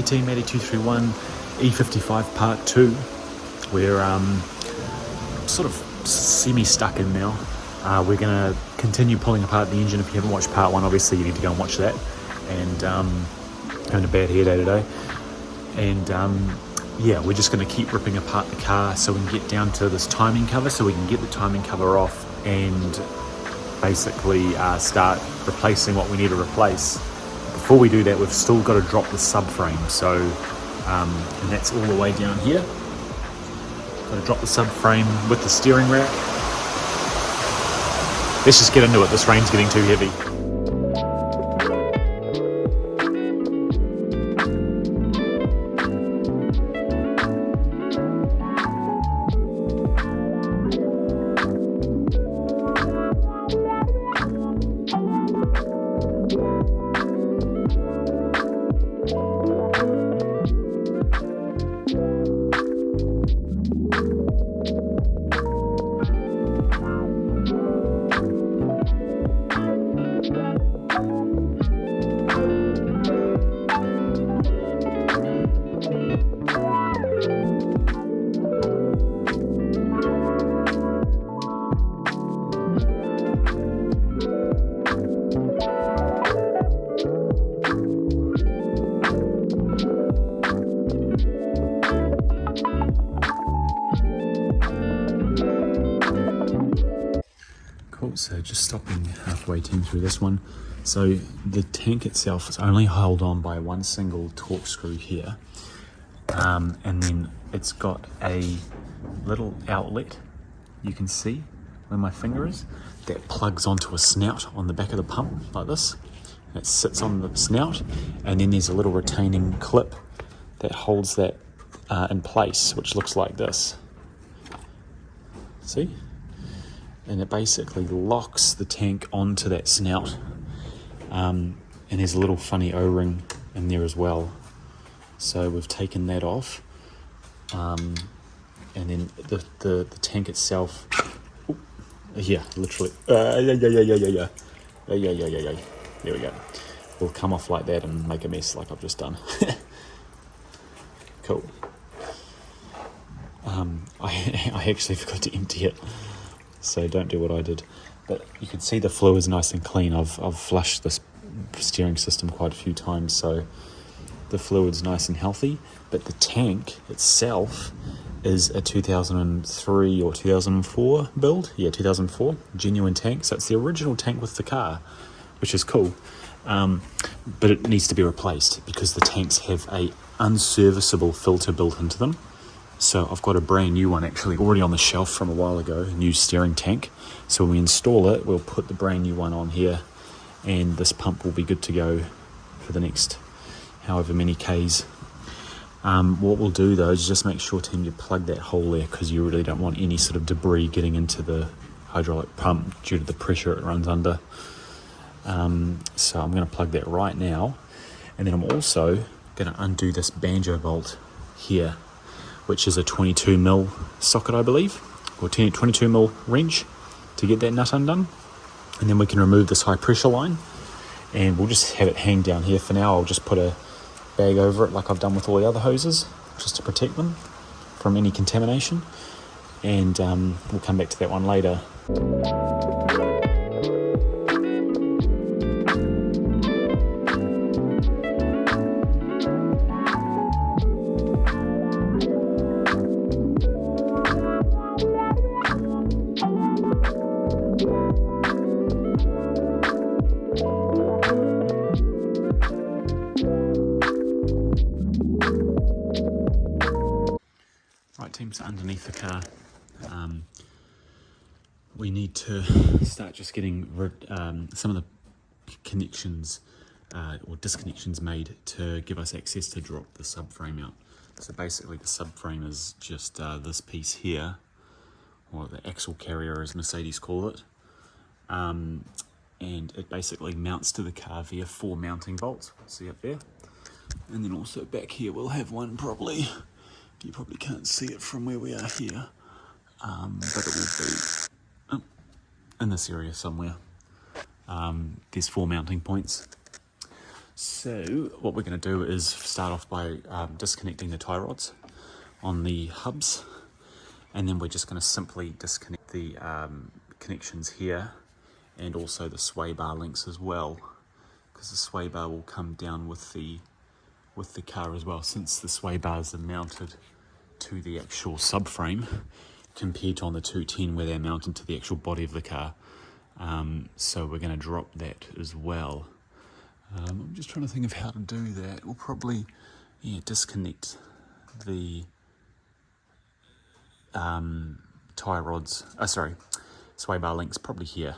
Team 8231 E55 Part 2. We're sort of semi-stuck in now. We're going to continue pulling apart the engine. If you haven't watched Part 1, obviously you need to go and watch that. And having a bad hair day today. And yeah, we're just going to keep ripping apart the car so we can get down to this timing cover, so we can get the timing cover off and basically start replacing what we need to replace. Before we do that, we've still got to drop the subframe, so and that's all the way down here. Got to drop the subframe with the steering rack. Let's just get into it. This rain's getting too heavy. So just stopping halfway through this one. So the tank itself is only held on by one single torque screw here, and then it's got a little outlet, you can see where my finger is, that plugs onto a snout on the back of the pump like this. And it sits on the snout, and then there's a little retaining clip that holds that in place, which looks like this. See? And it basically locks the tank onto that snout, and there's a little funny O-ring in there as well. So we've taken that off, and then the tank itself, yeah, literally, yeah, there we go. Will come off like that and make a mess like I've just done. Cool. I actually forgot to empty it. So don't do what I did. But you can see the fluid's nice and clean. I've flushed this steering system quite a few times, so the fluid's nice and healthy. But the tank itself is a 2003 or 2004 build. Yeah, 2004, genuine tank. So it's the original tank with the car, which is cool. But it needs to be replaced because the tanks have a unserviceable filter built into them. So I've got a brand new one actually already on the shelf from a while ago, a new steering tank. So when we install it, we'll put the brand new one on here, and this pump will be good to go for the next however many Ks. What we'll do though is just make sure, team, you plug that hole there, because you really don't want any sort of debris getting into the hydraulic pump due to the pressure it runs under. So I'm going to plug that right now, and then I'm also going to undo this banjo bolt here, which is a 22mm socket, I believe, or 22mm wrench to get that nut undone. And then we can remove this high pressure line, and we'll just have it hang down here for now. I'll just put a bag over it like I've done with all the other hoses, just to protect them from any contamination. And we'll come back to that one later. Right, team, so underneath the car, we need to start just getting some of the connections or disconnections made to give us access to drop the subframe out. So basically the subframe is just this piece here, or the axle carrier as Mercedes call it, and it basically mounts to the car via 4 mounting bolts. See up there? And then also back here we'll have one probably. You probably can't see it from where we are here, but it will be in this area somewhere. There's 4 mounting points. So what we're going to do is start off by disconnecting the tie rods on the hubs, and then we're just going to simply disconnect the connections here and also the sway bar links as well, because the sway bar will come down with the car as well, since the sway bars are mounted to the actual subframe compared to on the 210 where they're mounted to the actual body of the car. So we're going to drop that as well. I'm just trying to think of how to do that. We'll probably disconnect the tie rods, sway bar links probably here,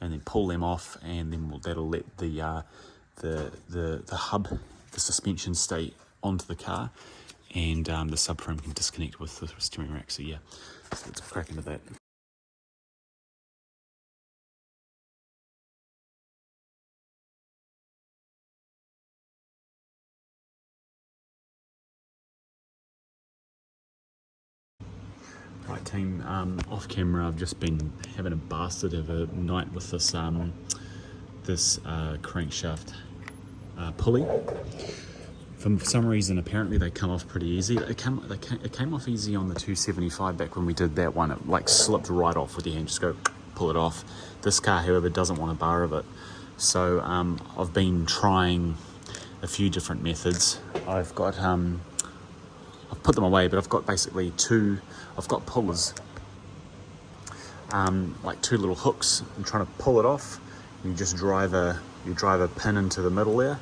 and then pull them off, and then that'll let the hub, the suspension, stay onto the car, and the subframe can disconnect with the steering rack. So yeah, so let's crack into that. Right team, off camera I've just been having a bastard of a night with this crankshaft pulley. For some reason, apparently they come off pretty easy. It came off easy on the 275 back when we did that one. It like slipped right off with your hand, just go pull it off. This car, however, doesn't want a bar of it. So I've been trying a few different methods. I've got I've put them away, but I've got basically I've got pullers, like two little hooks. I'm trying to pull it off. You just drive a pin into the middle there.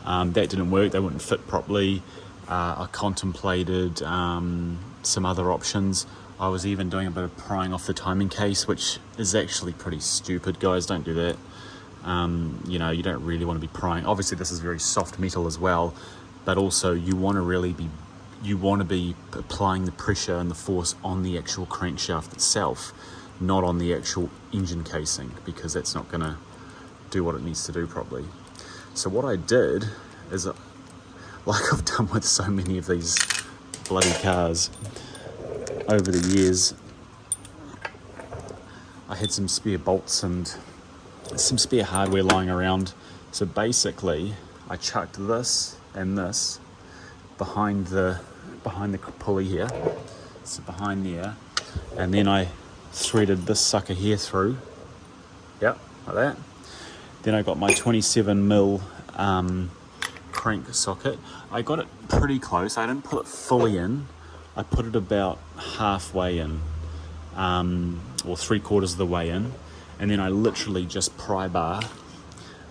That didn't work. They wouldn't fit properly. I contemplated some other options. I was even doing a bit of prying off the timing case, which is actually pretty stupid, guys. Don't do that. You know, you don't really want to be prying. Obviously, this is very soft metal as well, but also you want to be applying the pressure and the force on the actual crankshaft itself, not on the actual engine casing, because that's not going to do what it needs to do properly. So what I did is, like I've done with so many of these bloody cars over the years, I had some spare bolts and some spare hardware lying around. So basically I chucked this and this behind the pulley here, so behind there, and then I threaded this sucker here through, yep, like that. Then I got my 27mm crank socket. I got it pretty close. I didn't put it fully in. I put it about halfway in, or 3/4 of the way in, and then I literally just pry bar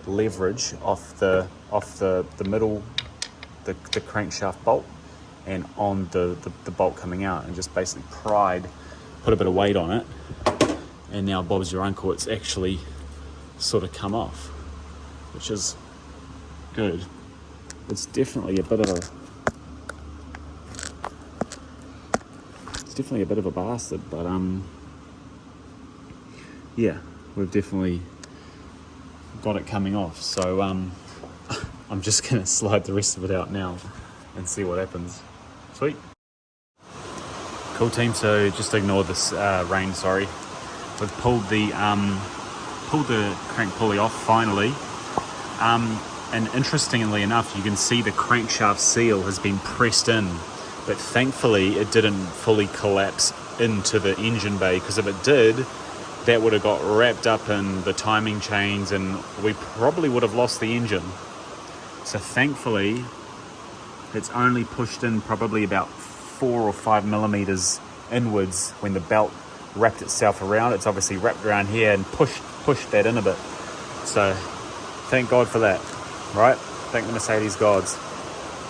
leverage off the middle, the crankshaft bolt, and on the bolt coming out, and just basically pried, put a bit of weight on it, and now Bob's your uncle, it's actually sort of come off, which is good. It's definitely a bit of a bastard, but yeah, we've definitely got it coming off. So I'm just gonna slide the rest of it out now and see what happens. Sweet. Cool team, so just ignore this rain, sorry. We've pulled the crank pulley off finally. And interestingly enough, you can see the crankshaft seal has been pressed in, but thankfully it didn't fully collapse into the engine bay, because if it did, that would have got wrapped up in the timing chains and we probably would have lost the engine. So thankfully, it's only pushed in probably about 4 or 5 millimeters inwards when the belt wrapped itself around. It's obviously wrapped around here and pushed that in a bit. So thank God for that, right? Thank the Mercedes gods.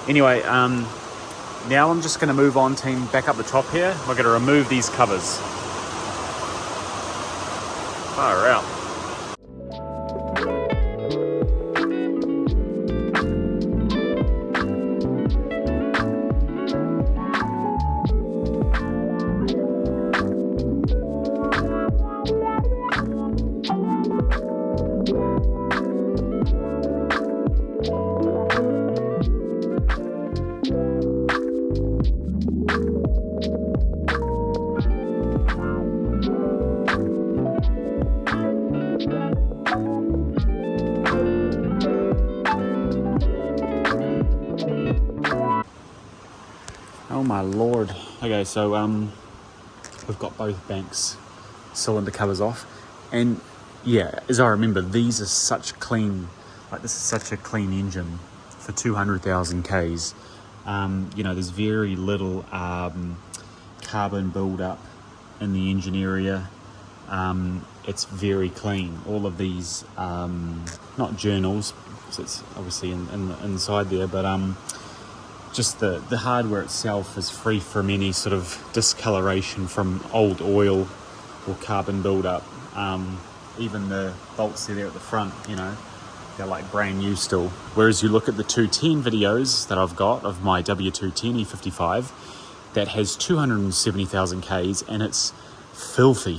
Anyway, now I'm just going to move on, team, back up the top here. We're going to remove these covers. Far out. Oh my lord. Okay, so we've got both banks cylinder covers off, and yeah, as I remember, these are such clean, like this is such a clean engine for 200,000 Ks. You know, there's very little carbon build-up in the engine area. It's very clean. All of these, not journals, because it's obviously inside there, but just the hardware itself is free from any sort of discoloration from old oil or carbon build-up. Even the bolts there at the front, you know, they're like brand new still. Whereas you look at the 210 videos that I've got of my W210 E55, that has 270,000 Ks and it's filthy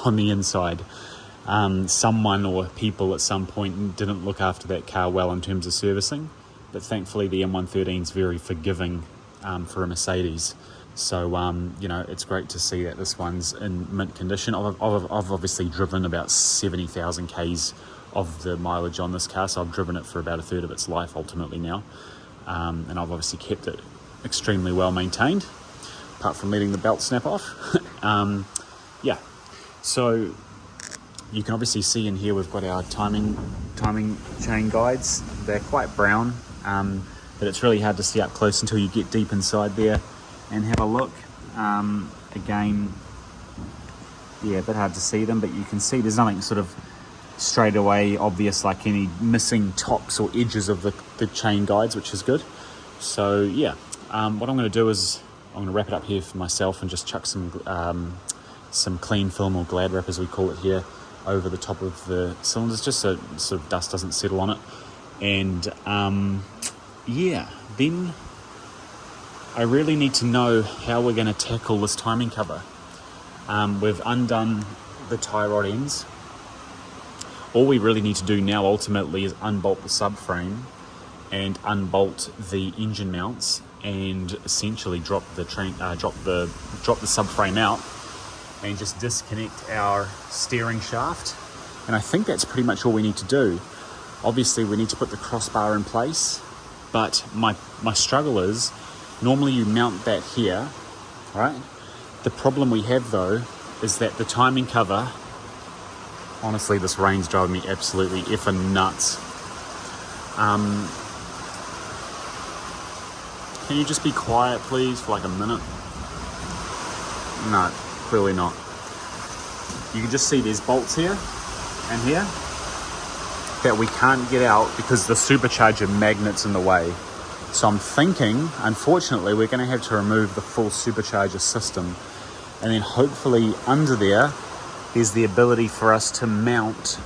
on the inside. Someone or people at some point didn't look after that car well in terms of servicing, but thankfully the M113 is very forgiving for a Mercedes. So, you know, it's great to see that this one's in mint condition. I've obviously driven about 70,000 Ks of the mileage on this car, so I've driven it for about a third of its life ultimately now. And I've obviously kept it extremely well maintained, apart from letting the belt snap off. Yeah, so you can obviously see in here we've got our timing chain guides. They're quite brown, but it's really hard to see up close until you get deep inside there and have a look. Again, yeah, a bit hard to see them, but you can see there's nothing sort of straight away obvious, like any missing tops or edges of the chain guides, which is good. So yeah, what I'm going to do is I'm going to wrap it up here for myself and just chuck some clean film, or glad wrap as we call it here, over the top of the cylinders, just so sort of dust doesn't settle on it. And yeah, then I really need to know how we're going to tackle this timing cover. We've undone the tie rod ends. All we really need to do now ultimately is unbolt the subframe and unbolt the engine mounts, and essentially drop the subframe out and just disconnect our steering shaft. And I think that's pretty much all we need to do. Obviously we need to put the crossbar in place, but my struggle is, normally you mount that here, right? The problem we have though is that the timing cover, honestly this rain's driving me absolutely effing nuts. Can you just be quiet please for like a minute? No, clearly not. You can just see there's bolts here and here that we can't get out because the supercharger magnet's in the way. So I'm thinking, unfortunately, we're going to have to remove the full supercharger system, and then hopefully under there's the ability for us to mount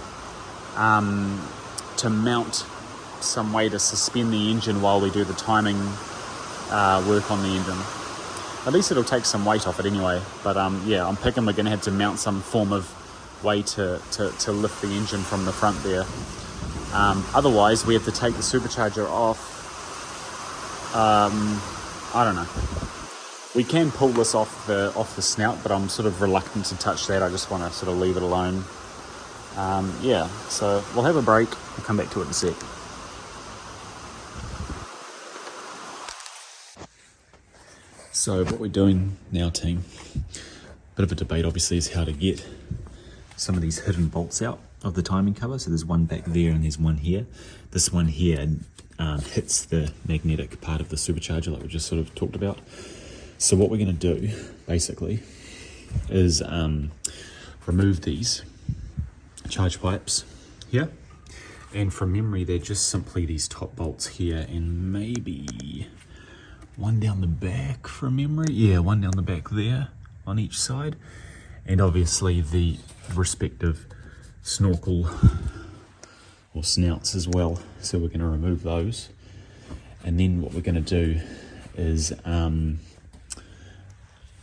some way to suspend the engine while we do the timing work on the engine. At least it'll take some weight off it anyway. But yeah, I'm thinking we're going to have to mount some form of way to lift the engine from the front there. Otherwise, we have to take the supercharger off. I don't know. We can pull this off the snout, but I'm sort of reluctant to touch that. I just want to sort of leave it alone. Yeah, so we'll have a break. We'll come back to it in a sec. So what we're doing now, team, bit of a debate obviously, is how to get some of these hidden bolts out of the timing cover. So there's one back there and there's one here. This one here hits the magnetic part of the supercharger like we just sort of talked about. So what we're going to do basically is remove these charge pipes here, and from memory they're just simply these top bolts here, and maybe one down the back from memory. Yeah, one down the back there on each side, and obviously the respective snorkel or snouts as well. So we're going to remove those, and then what we're going to do is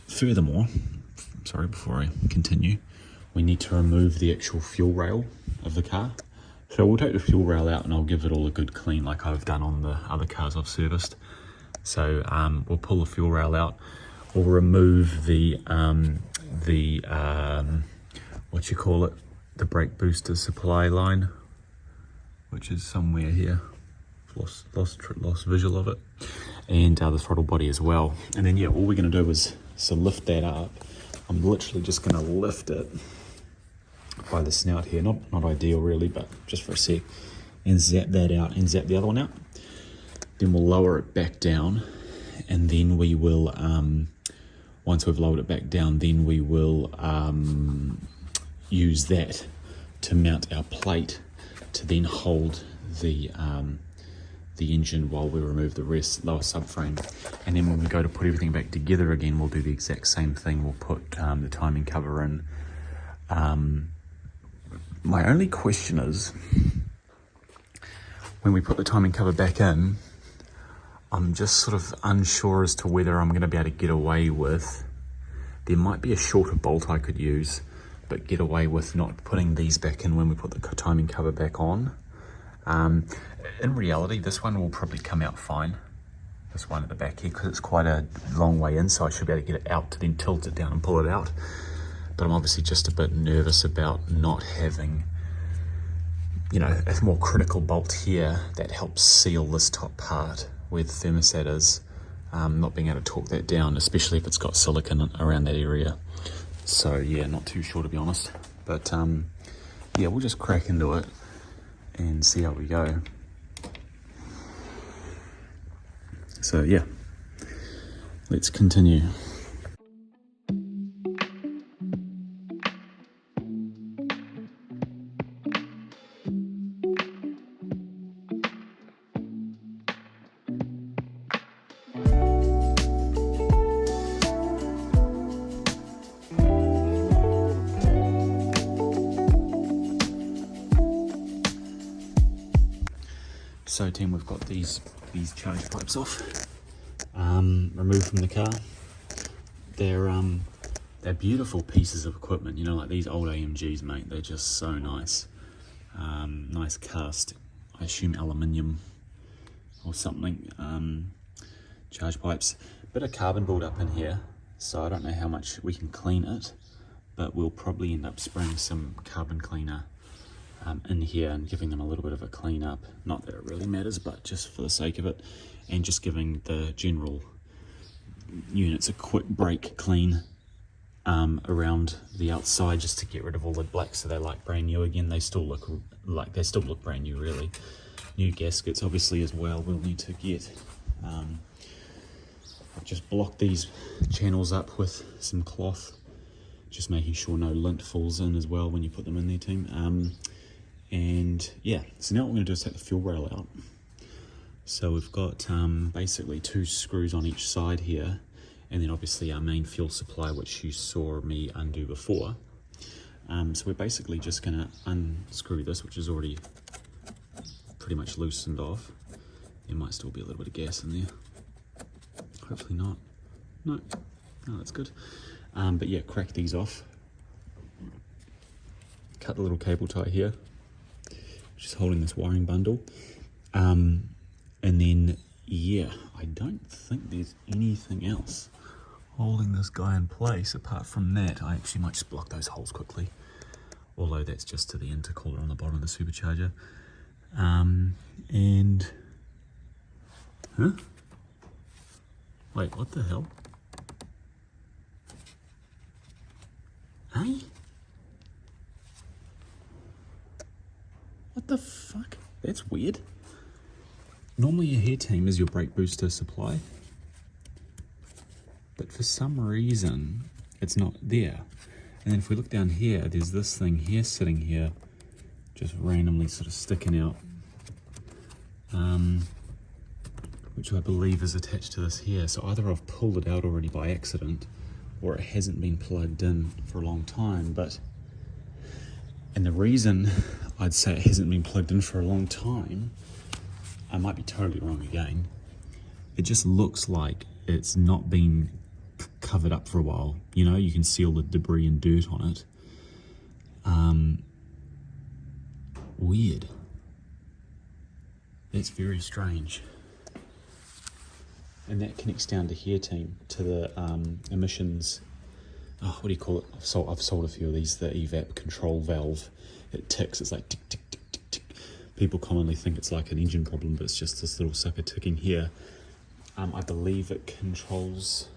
furthermore, sorry, before I continue, we need to remove the actual fuel rail of the car. So we'll take the fuel rail out and I'll give it all a good clean like I've done on the other cars I've serviced. So we'll pull the fuel rail out. We'll remove the what you call it, the brake booster supply line, which is somewhere here. Lost visual of it. and the throttle body as well. And then yeah, all we're going to do is lift that up. I'm literally just going to lift it by the snout here, not ideal really, but just for a sec, and zap that out and zap the other one out. Then we'll lower it back down, and then we will, once we've lowered it back down, then we will use that to mount our plate to then hold the engine while we remove the lower subframe. And then when we go to put everything back together again, we'll do the exact same thing. We'll put the timing cover in. My only question is, when we put the timing cover back in, I'm just sort of unsure as to whether I'm going to be able to get away with, there might be a shorter bolt I could use, but get away with not putting these back in when we put the timing cover back on. In reality, this one will probably come out fine, this one at the back here, because it's quite a long way in, so I should be able to get it out to then tilt it down and pull it out. But I'm obviously just a bit nervous about not having, you know, a more critical bolt here that helps seal this top part where the thermostat is, not being able to torque that down, especially if it's got silicon around that area. So yeah, not too sure to be honest, but yeah, we'll just crack into it and see how we go. So yeah, let's continue. So team, we've got these charge pipes off, removed from the car. They're beautiful pieces of equipment, you know, like these old AMGs, mate. They're just so nice. Nice cast, I assume aluminium or something. Charge pipes, bit of carbon build up in here, so I don't know how much we can clean it, but we'll probably end up spraying some carbon cleaner in here and giving them a little bit of a clean up. Not that it really matters, but just for the sake of it, and just giving the general units a quick brake clean around the outside, just to get rid of all the black so they like brand new again. They still look brand new really. New gaskets obviously as well we'll need to get. I've just blocked these channels up with some cloth, just making sure no lint falls in as well when you put them in there, team. And yeah, so now what we're going to do is take the fuel rail out. So we've got basically 2 screws on each side here, and then obviously our main fuel supply, which you saw me undo before. So we're basically just going to unscrew this, which is already pretty much loosened off. There might still be a little bit of gas in there. Hopefully not. No, that's good. But yeah, crack these off. Cut the little cable tie here, just holding this wiring bundle. And then, yeah, I don't think there's anything else holding this guy in place apart from that. I actually might just block those holes quickly, although that's just to the intercooler on the bottom of the supercharger. And, huh? Wait, what the hell? Hey? What the fuck? That's weird. Normally your hair team is your brake booster supply, but for some reason it's not there. And then if we look down here, there's this thing here sitting here, just randomly sort of sticking out, which I believe is attached to this here. So either I've pulled it out already by accident, or it hasn't been plugged in for a long time. And the reason I'd say it hasn't been plugged in for a long time, I might be totally wrong again, it just looks like it's not been covered up for a while. You know, you can see all the debris and dirt on it. Weird. That's very strange. And that connects down to here, team, to the emissions. Oh, what do you call it? I've sold a few of these, the evap control valve. It ticks, it's like tick, tick, tick, tick, tick. People commonly think it's like an engine problem, but it's just this little sucker ticking here. I believe it controls...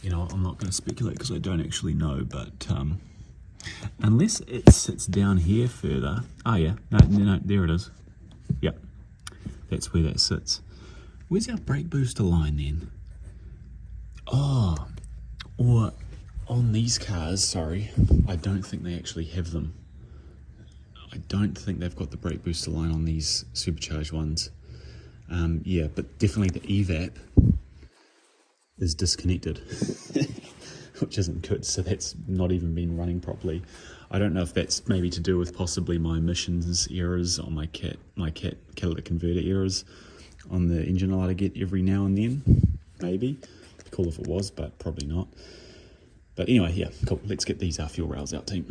you know, I'm not going to speculate because I don't actually know, but unless it sits down here further. Oh yeah, no, there it is. Yep, that's where that sits. Where's our brake booster line then? Oh, or on these cars, sorry, I don't think they actually have them. I don't think they've got the brake booster line on these supercharged ones. Yeah, but definitely the evap is disconnected, which isn't good, so that's not even been running properly. I don't know if that's maybe to do with possibly my emissions errors on my catalytic converter errors on the engine light I get every now and then. Maybe. Cool if it was, but probably not. But anyway, yeah, cool. Let's get these fuel rails out, team.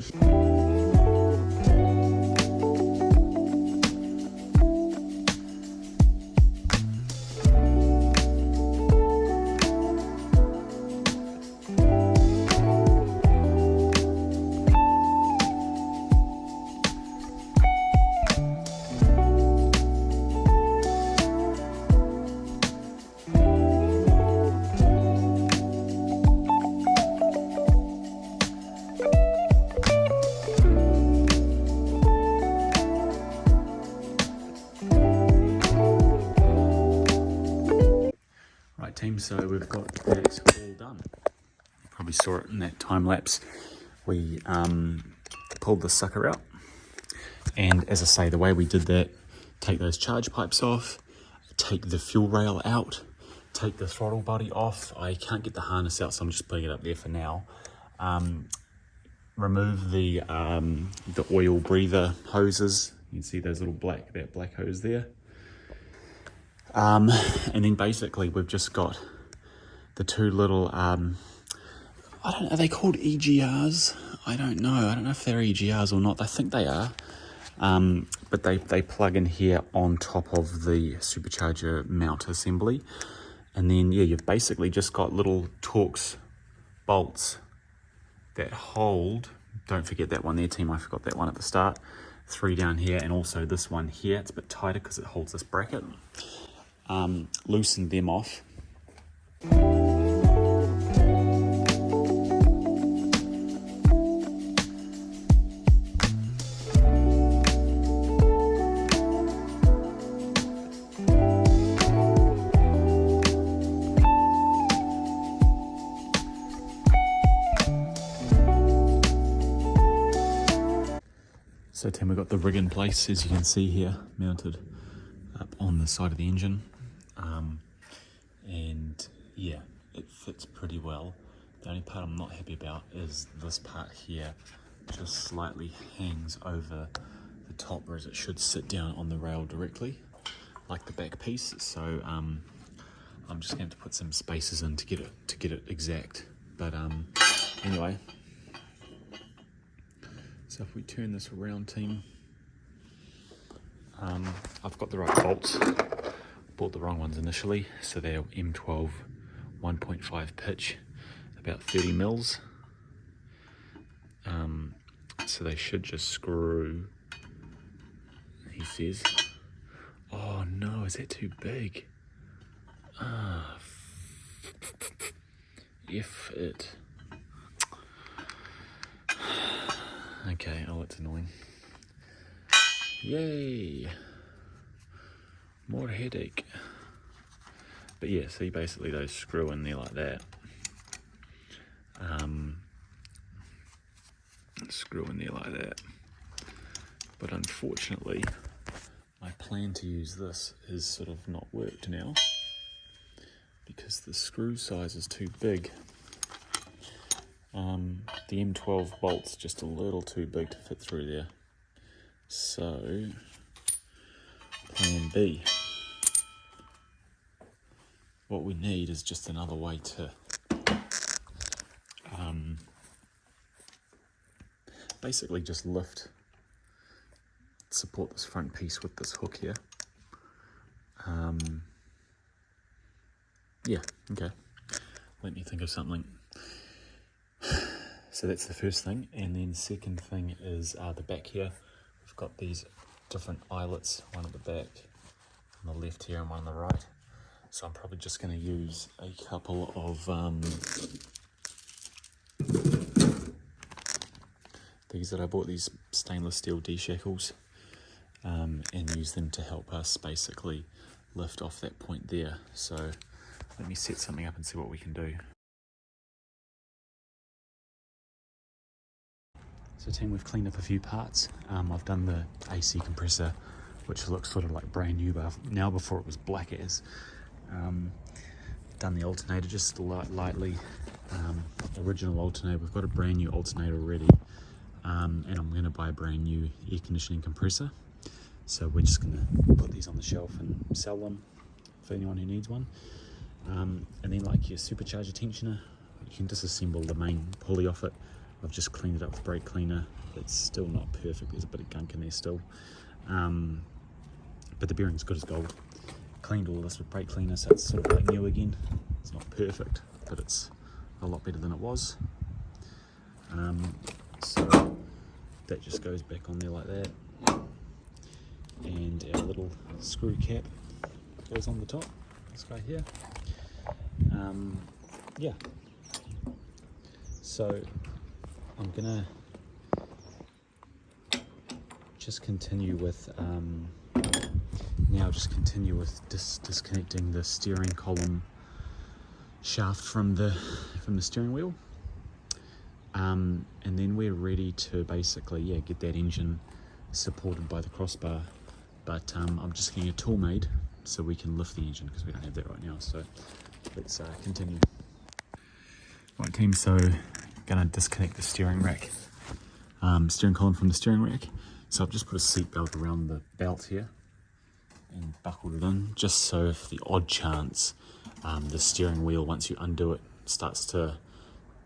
Team, so we've got that all done. You probably saw it in that time lapse. We pulled the sucker out, and as I say, the way we did that, take those charge pipes off, take the fuel rail out, take the throttle body off. I can't get the harness out, so I'm just putting it up there for now. Remove the oil breather hoses. You can see those little that black hose there. And then basically we've just got the two little, I don't know, are they called EGRs? I don't know if they're EGRs or not. I think they are. But they plug in here on top of the supercharger mount assembly. And then, yeah, you've basically just got little Torx bolts that hold, don't forget that one there, team, I forgot that one at the start. 3 down here, and also this one here. It's a bit tighter because it holds this bracket. Loosen them off. So Tim, we've got the rig in place, as you can see here, mounted up on the side of the engine. And yeah, it fits pretty well. The only part I'm not happy about is this part here just slightly hangs over the top, whereas it should sit down on the rail directly, like the back piece. So I'm just going to put some spaces in to get it exact. But anyway, so if we turn this around, team, I've got the right bolts. Bought the wrong ones initially, so they're M12 1.5 pitch, about 30 mils. So they should just screw, he says. Oh no, is that too big? F it. Okay, oh, it's annoying. Yay! More headache. But yeah, see, basically those screw in there like that. Screw in there like that. But unfortunately, my plan to use this is sort of not worked now because the screw size is too big. The M12 bolt's just a little too big to fit through there. So, plan B. What we need is just another way to basically just support this front piece with this hook here. Yeah, okay. Let me think of something. So that's the first thing, and then second thing is the back here. We've got these different eyelets, one at the back on the left here and one on the right. So I'm probably just going to use a couple of these that I bought, these stainless steel D-shackles, and use them to help us basically lift off that point there. So let me set something up and see what we can do. So team, we've cleaned up a few parts. I've done the AC compressor, which looks sort of like brand new now, before it was black as. Done the alternator just lightly, original alternator. We've got a brand new alternator already, and I'm going to buy a brand new air conditioning compressor. So we're just going to put these on the shelf and sell them for anyone who needs one. And then like your supercharger tensioner, you can disassemble the main pulley off it. I've just cleaned it up with brake cleaner. It's still not perfect, there's a bit of gunk in there still, but the bearing's good as gold. Cleaned all of this with brake cleaner, so it's sort of like new again. It's not perfect, but it's a lot better than it was. So that just goes back on there like that, and our little screw cap goes on the top, this guy here. Yeah, so I'm gonna just continue with disconnecting the steering column shaft from the steering wheel, and then we're ready to basically get that engine supported by the crossbar. But I'm just getting a tool made so we can lift the engine, because we don't have that right now. So let's continue. Right team, so gonna disconnect the steering column from the steering rack. So I've just put a seat belt around the belt here and buckled it in, just so if the odd chance the steering wheel, once you undo it, starts to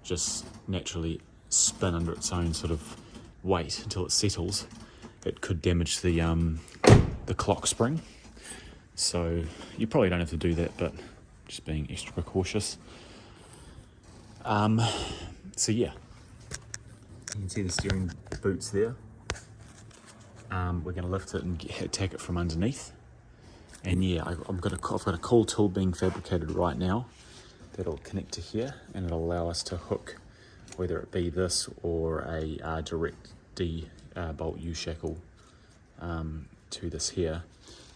just naturally spin under its own sort of weight until it settles, it could damage the clock spring. So you probably don't have to do that, but just being extra precautious. So yeah, you can see the steering boots there. We're going to lift it and attack it from underneath. And yeah, I've got a cool tool being fabricated right now that'll connect to here, and it'll allow us to hook, whether it be this or a direct D bolt U-shackle to this here,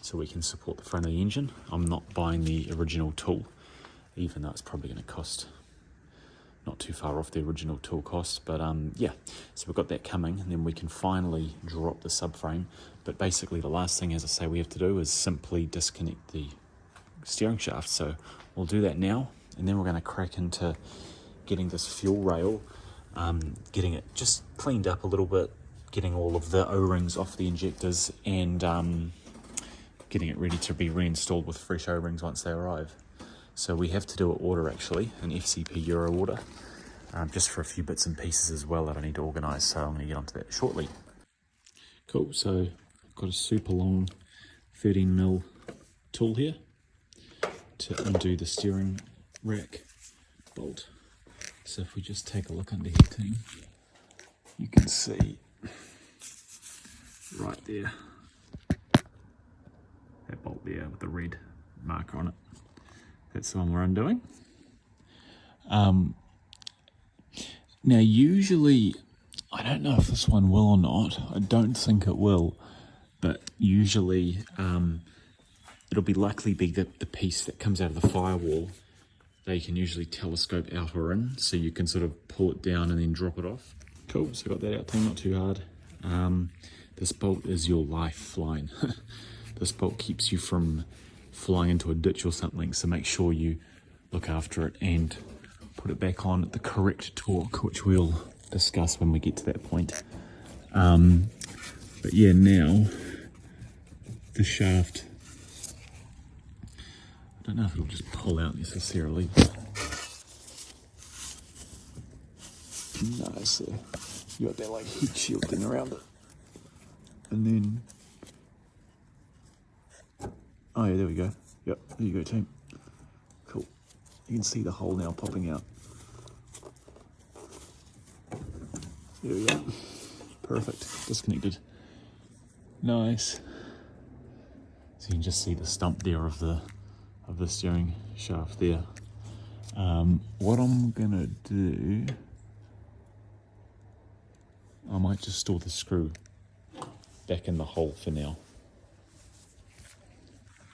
so we can support the front of the engine. I'm not buying the original tool, even though it's probably going to cost not too far off the original tool cost, but yeah, so we've got that coming, and then we can finally drop the subframe. But basically the last thing, as I say, we have to do is simply disconnect the steering shaft. So we'll do that now, and then we're going to crack into getting this fuel rail, getting it just cleaned up a little bit, getting all of the O-rings off the injectors, and getting it ready to be reinstalled with fresh O-rings once they arrive. So we have to do an order, actually, an FCP Euro order, just for a few bits and pieces as well that I need to organise, so I'm going to get onto that shortly. Cool, so I've got a super long 13mm tool here to undo the steering rack bolt. So if we just take a look under here, team, you can see right there, that bolt there with the red marker on it. That's the one we're undoing. Now usually, I don't know if this one will or not, I don't think it will, but usually it'll likely be the piece that comes out of the firewall. They can usually telescope out or in, so you can sort of pull it down and then drop it off. Cool, so got that out, team, not too hard. This bolt is your lifeline. This bolt keeps you from flying into a ditch or something, so make sure you look after it and put it back on at the correct torque, which we'll discuss when we get to that point. But yeah, now the shaft, I don't know if it'll just pull out necessarily. No, so you got that like heat shield thing around it, and then oh yeah, there we go. Yep, there you go, team. Cool. You can see the hole now popping out. There we go. Perfect. Disconnected. Nice. So you can just see the stump there of the of the steering shaft there. What I'm gonna do, I might just store the screw back in the hole for now.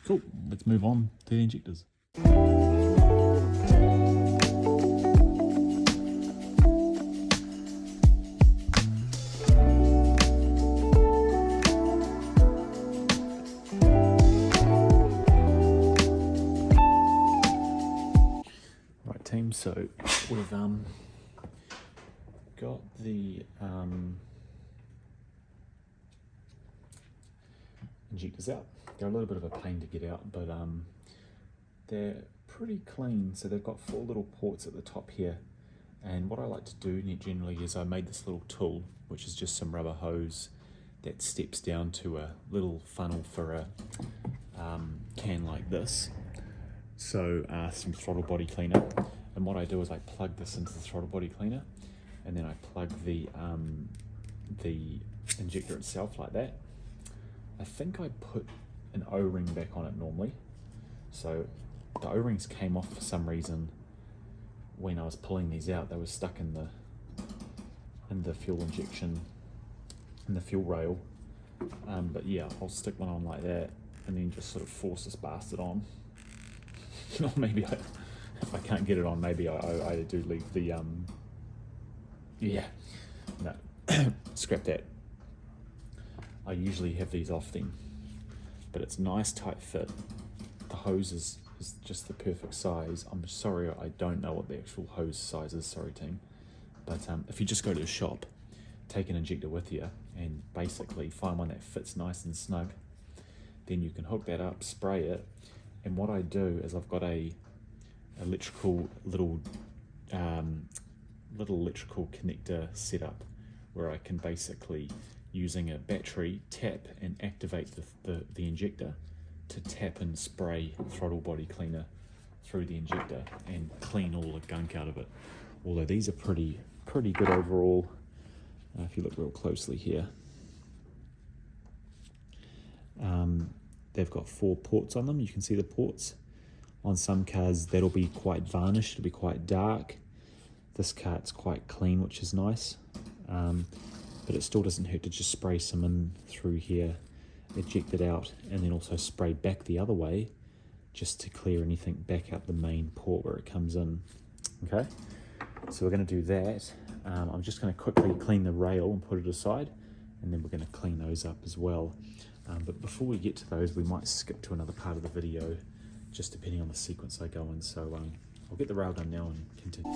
Cool, let's move on to the injectors. Right team, so we've got the injectors out. They're a little bit of a pain to get out, but they're pretty clean. So they've got 4 little ports at the top here, and what I like to do generally is I made this little tool, which is just some rubber hose that steps down to a little funnel for a can like this. So some throttle body cleaner, and what I do is I plug this into the throttle body cleaner, and then I plug the injector itself like that. I think I put an O-ring back on it normally. So the O-rings came off for some reason when I was pulling these out. They were stuck in the fuel injection, in the fuel rail. But yeah, I'll stick one on like that and then just sort of force this bastard on. Or maybe if I can't get it on, maybe I do leave the, yeah, no, scrap that. I usually have these off then, but it's nice tight fit. The hose is just the perfect size. I'm sorry, I don't know what the actual hose size is, sorry team. But if you just go to the shop, take an injector with you and basically find one that fits nice and snug, then you can hook that up, spray it. And what I do is I've got a electrical little electrical connector setup where I can basically, using a battery, tap and activate the injector to tap and spray throttle body cleaner through the injector and clean all the gunk out of it. Although these are pretty good overall, if you look real closely here. They've got 4 ports on them. You can see the ports. On some cars that'll be quite varnished, it'll be quite dark. This car it's quite clean, which is nice. But it still doesn't hurt to just spray some in through here, eject it out, and then also spray back the other way just to clear anything back out the main port where it comes in. Okay, so we're going to do that. I'm just going to quickly clean the rail and put it aside, and then we're going to clean those up as well. But before we get to those, we might skip to another part of the video, just depending on the sequence I go in. So I'll get the rail done now and continue.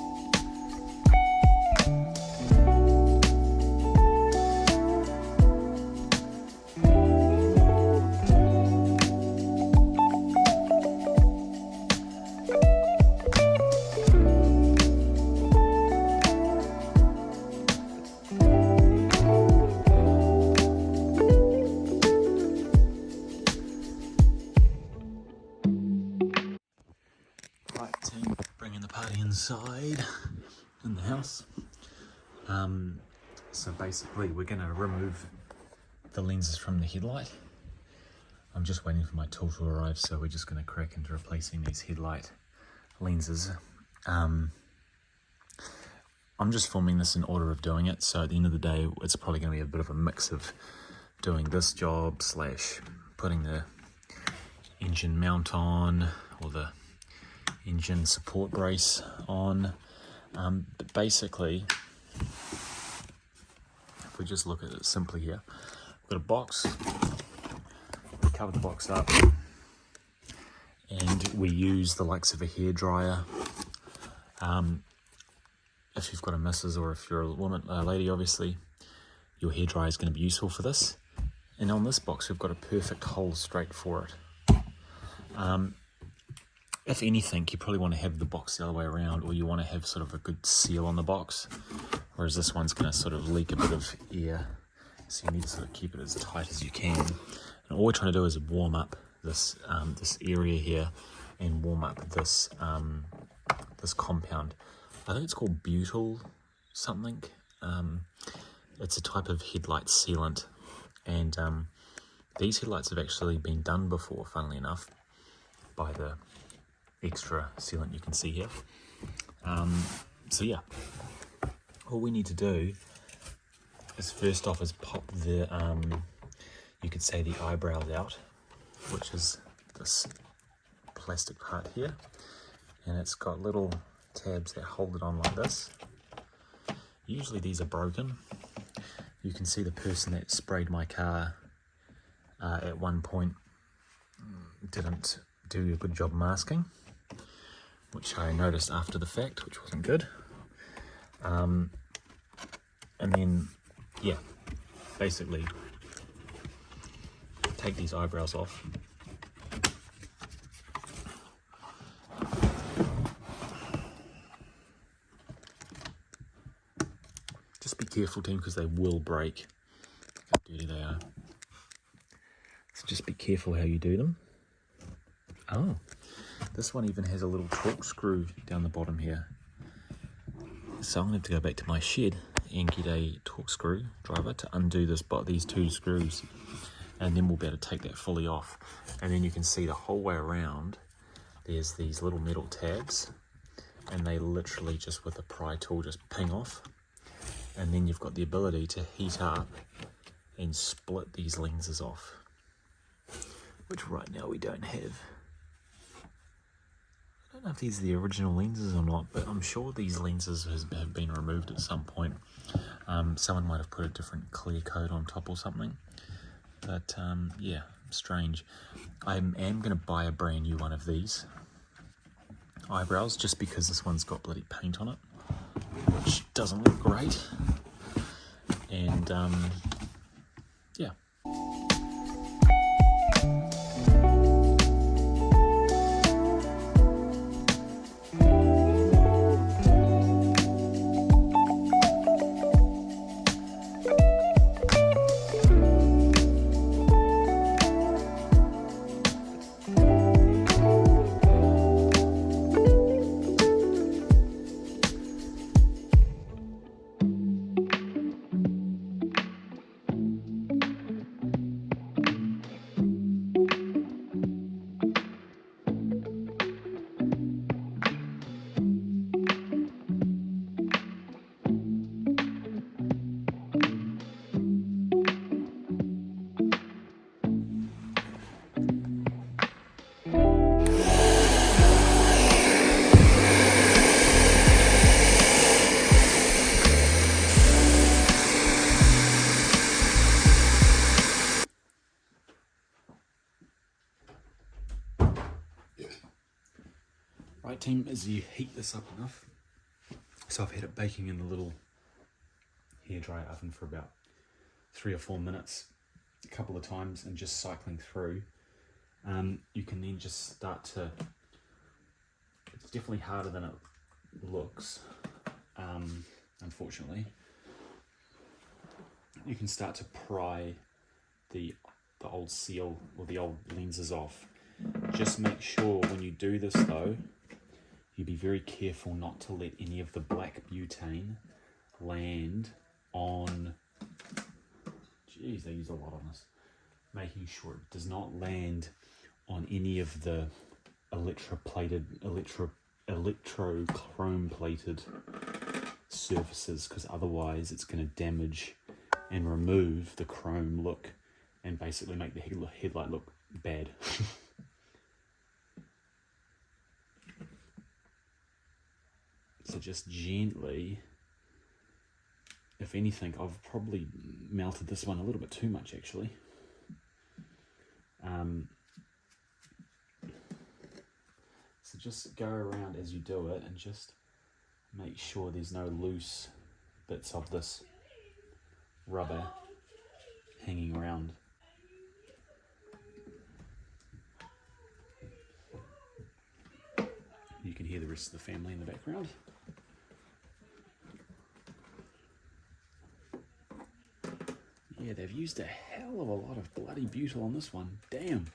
Inside in the house. So basically we're going to remove the lenses from the headlight. I'm just waiting for my tool to arrive, so we're just going to crack into replacing these headlight lenses. I'm just filming this in order of doing it, so at the end of the day it's probably going to be a bit of a mix of doing this job slash putting the engine mount on, or the engine support brace on. But basically, if we just look at it simply here, we've got a box, we cover the box up, and we use the likes of a hairdryer. If you've got a missus, or if you're a woman, a lady, obviously your hairdryer is going to be useful for this. And on this box we've got a perfect hole straight for it. If anything, you probably want to have the box the other way around, or you want to have sort of a good seal on the box, whereas this one's going to sort of leak a bit of air, so you need to sort of keep it as tight as you can. And all we're trying to do is warm up this this area here, and warm up this this compound. I think it's called butyl something. It's a type of headlight sealant, and these headlights have actually been done before, funnily enough, by the extra sealant you can see here. So yeah, all we need to do is first off is pop the, you could say the eyebrows out, which is this plastic part here, and it's got little tabs that hold it on like this. Usually these are broken. You can see the person that sprayed my car at one point didn't do a good job masking, which I noticed after the fact, which wasn't good. And then, yeah, basically take these eyebrows off. Just be careful, team, because they will break. Look how dirty they are. So just be careful how you do them. Oh, this one even has a little torque screw down the bottom here. So I'm going to have to go back to my shed and get a torque screw driver to undo these two screws, and then we'll be able to take that fully off. And then you can see the whole way around there's these little metal tabs, and they literally just with a pry tool just ping off. And then you've got the ability to heat up and split these lenses off, which right now we don't have. I don't know if these are the original lenses or not, but I'm sure these lenses have been removed at some point. Someone might have put a different clear coat on top or something. But yeah, strange. I am going to buy a brand new one of these eyebrows just because this one's got bloody paint on it, which doesn't look great. And yeah. Right, team, as you heat this up enough, so I've had it baking in the little hairdryer oven for about 3 or 4 minutes a couple of times and just cycling through, you can then just start to, it's definitely harder than it looks, unfortunately. You can start to pry the old seal or the old lenses off. Just make sure when you do this though, you be very careful not to let any of the black butane land on, geez, they use a lot on this, making sure it does not land on any of the electrochrome plated surfaces, because otherwise it's going to damage and remove the chrome look and basically make the headlight look bad. So just gently, if anything, I've probably melted this one a little bit too much actually. So just go around as you do it and just make sure there's no loose bits of this rubber hanging around. You can hear the rest of the family in the background. Yeah, they've used a hell of a lot of bloody butyl on this one. Damn.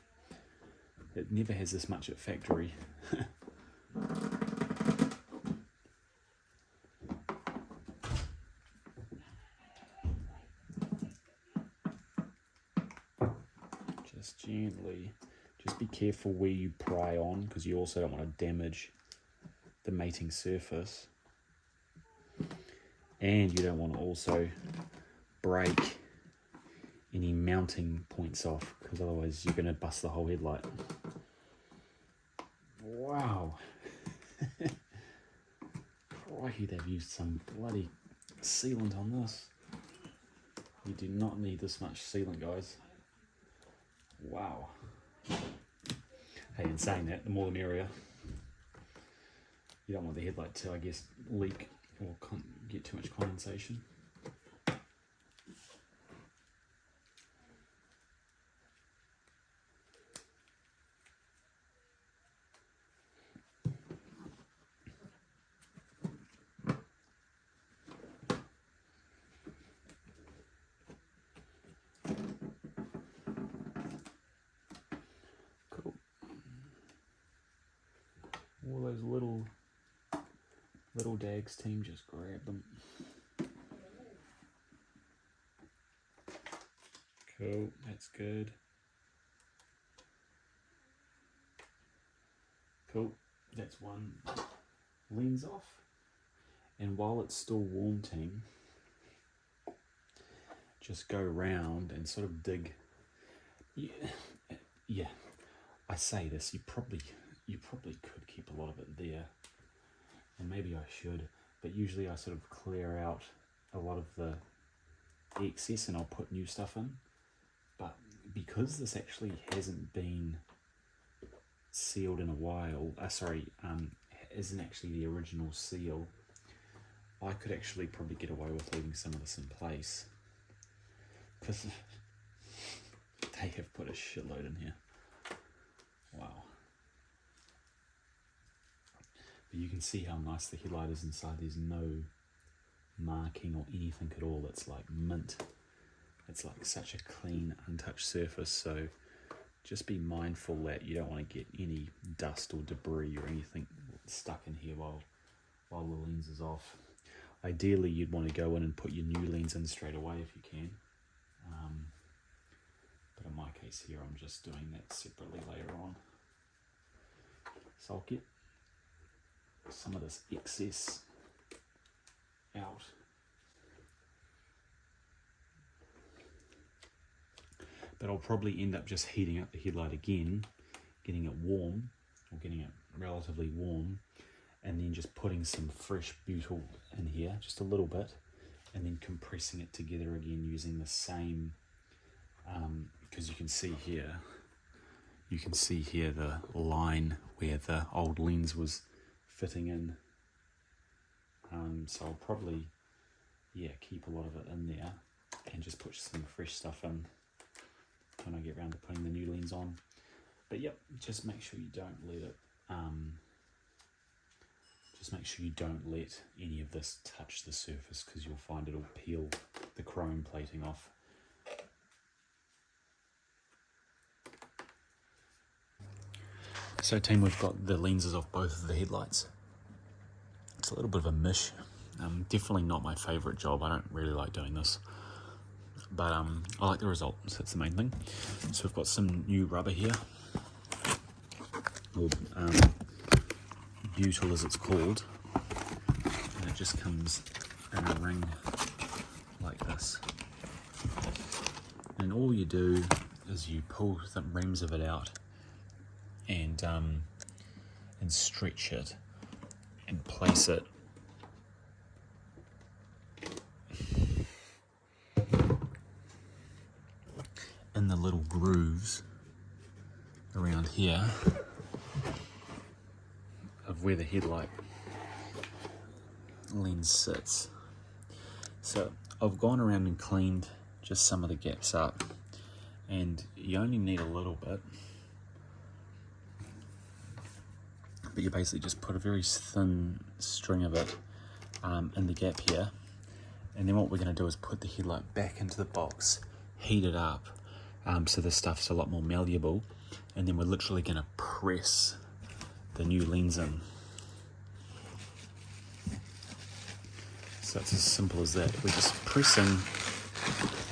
It never has this much at factory. Just gently. Just be careful where you pry on, because you also don't want to damage the mating surface, and you don't want to also break any mounting points off, because otherwise you're going to bust the whole headlight. Wow. Crikey, they've used some bloody sealant on this. You do not need this much sealant, guys. Wow. Hey, in saying that, the more the merrier. You don't want the headlight to, I guess, leak or get too much condensation. Cool. All those little dags team, just grab them. Cool, that's good. Cool, that's one lens off. And while it's still warming, just go around and sort of dig. Yeah. I say this, you probably could keep a lot of it there, and maybe I should, but usually I sort of clear out a lot of the excess and I'll put new stuff in. But because this actually hasn't been sealed in a while, isn't actually the original seal, I could actually probably get away with leaving some of this in place, because they have put a shitload in here. Wow. But you can see how nice the headlight is inside. There's no marking or anything at all. It's like mint. It's like such a clean, untouched surface. So just be mindful that you don't want to get any dust or debris or anything stuck in here while the lens is off. Ideally, you'd want to go in and put your new lens in straight away if you can. But in my case here, I'm just doing that separately later on. So I'll get some of this excess out. But I'll probably end up just heating up the headlight again, getting it warm, or getting it relatively warm, and then just putting some fresh butyl in here, just a little bit, and then compressing it together again using the same, because you can see here the line where the old lens was fitting in. So I'll probably, keep a lot of it in there and just put some fresh stuff in when I get around to putting the new lens on. But yep, just make sure you don't let it, any of this touch the surface, because you'll find it'll peel the chrome plating off. So team, we've got the lenses off both of the headlights. It's a little bit of a mish. Definitely not my favourite job. I don't really like doing this. But I like the result, so that's the main thing. So we've got some new rubber here. Or butyl as it's called. And it just comes in a ring like this. And all you do is you pull the reams of it out and stretch it and place it in the little grooves around here of where the headlight lens sits. So I've gone around and cleaned just some of the gaps up, and you only need a little bit. But you basically just put a very thin string of it in the gap here, and then what we're going to do is put the headlight back into the box, heat it up so the stuff's a lot more malleable, and then we're literally going to press the new lens in. So it's as simple as that. We're just pressing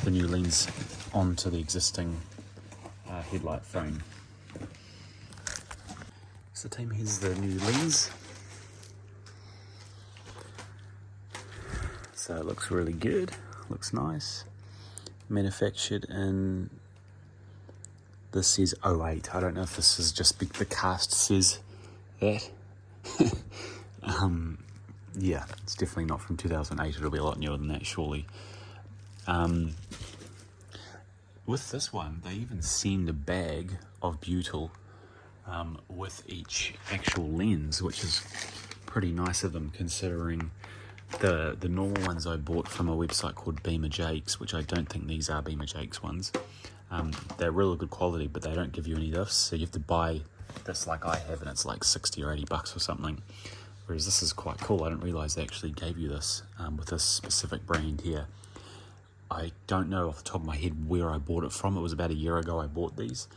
the new lens onto the existing headlight frame. So team, here's the new lens. So it looks really good, looks nice. Manufactured in, this says '08. I don't know if this is just the cast says that. Yeah, it's definitely not from 2008. It'll be a lot newer than that, surely. With this one, they even send a bag of butyl with each actual lens, which is pretty nice of them, considering the normal ones I bought from a website called Beamer Jakes, which I don't think these are Beamer Jakes ones. They're really good quality, but they don't give you any of this, so you have to buy this like I have, and it's like 60 or 80 bucks or something. Whereas this is quite cool. I didn't realize they actually gave you this with this specific brand here. I don't know off the top of my head where I bought it from. It was about a year ago I bought these.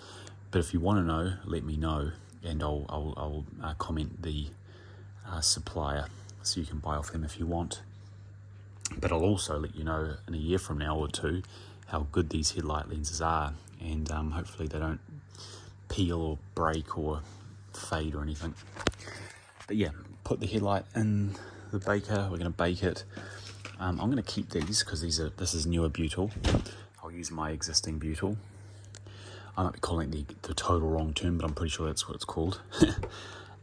But if you want to know, let me know, and I'll comment the supplier, so you can buy off them if you want. But I'll also let you know in a year from now or two how good these headlight lenses are, and hopefully they don't peel or break or fade or anything. But yeah, put the headlight in the baker. We're going to bake it. I'm going to keep these because this is newer butyl. I'll use my existing butyl. I might be calling it the total wrong term, but I'm pretty sure that's what it's called.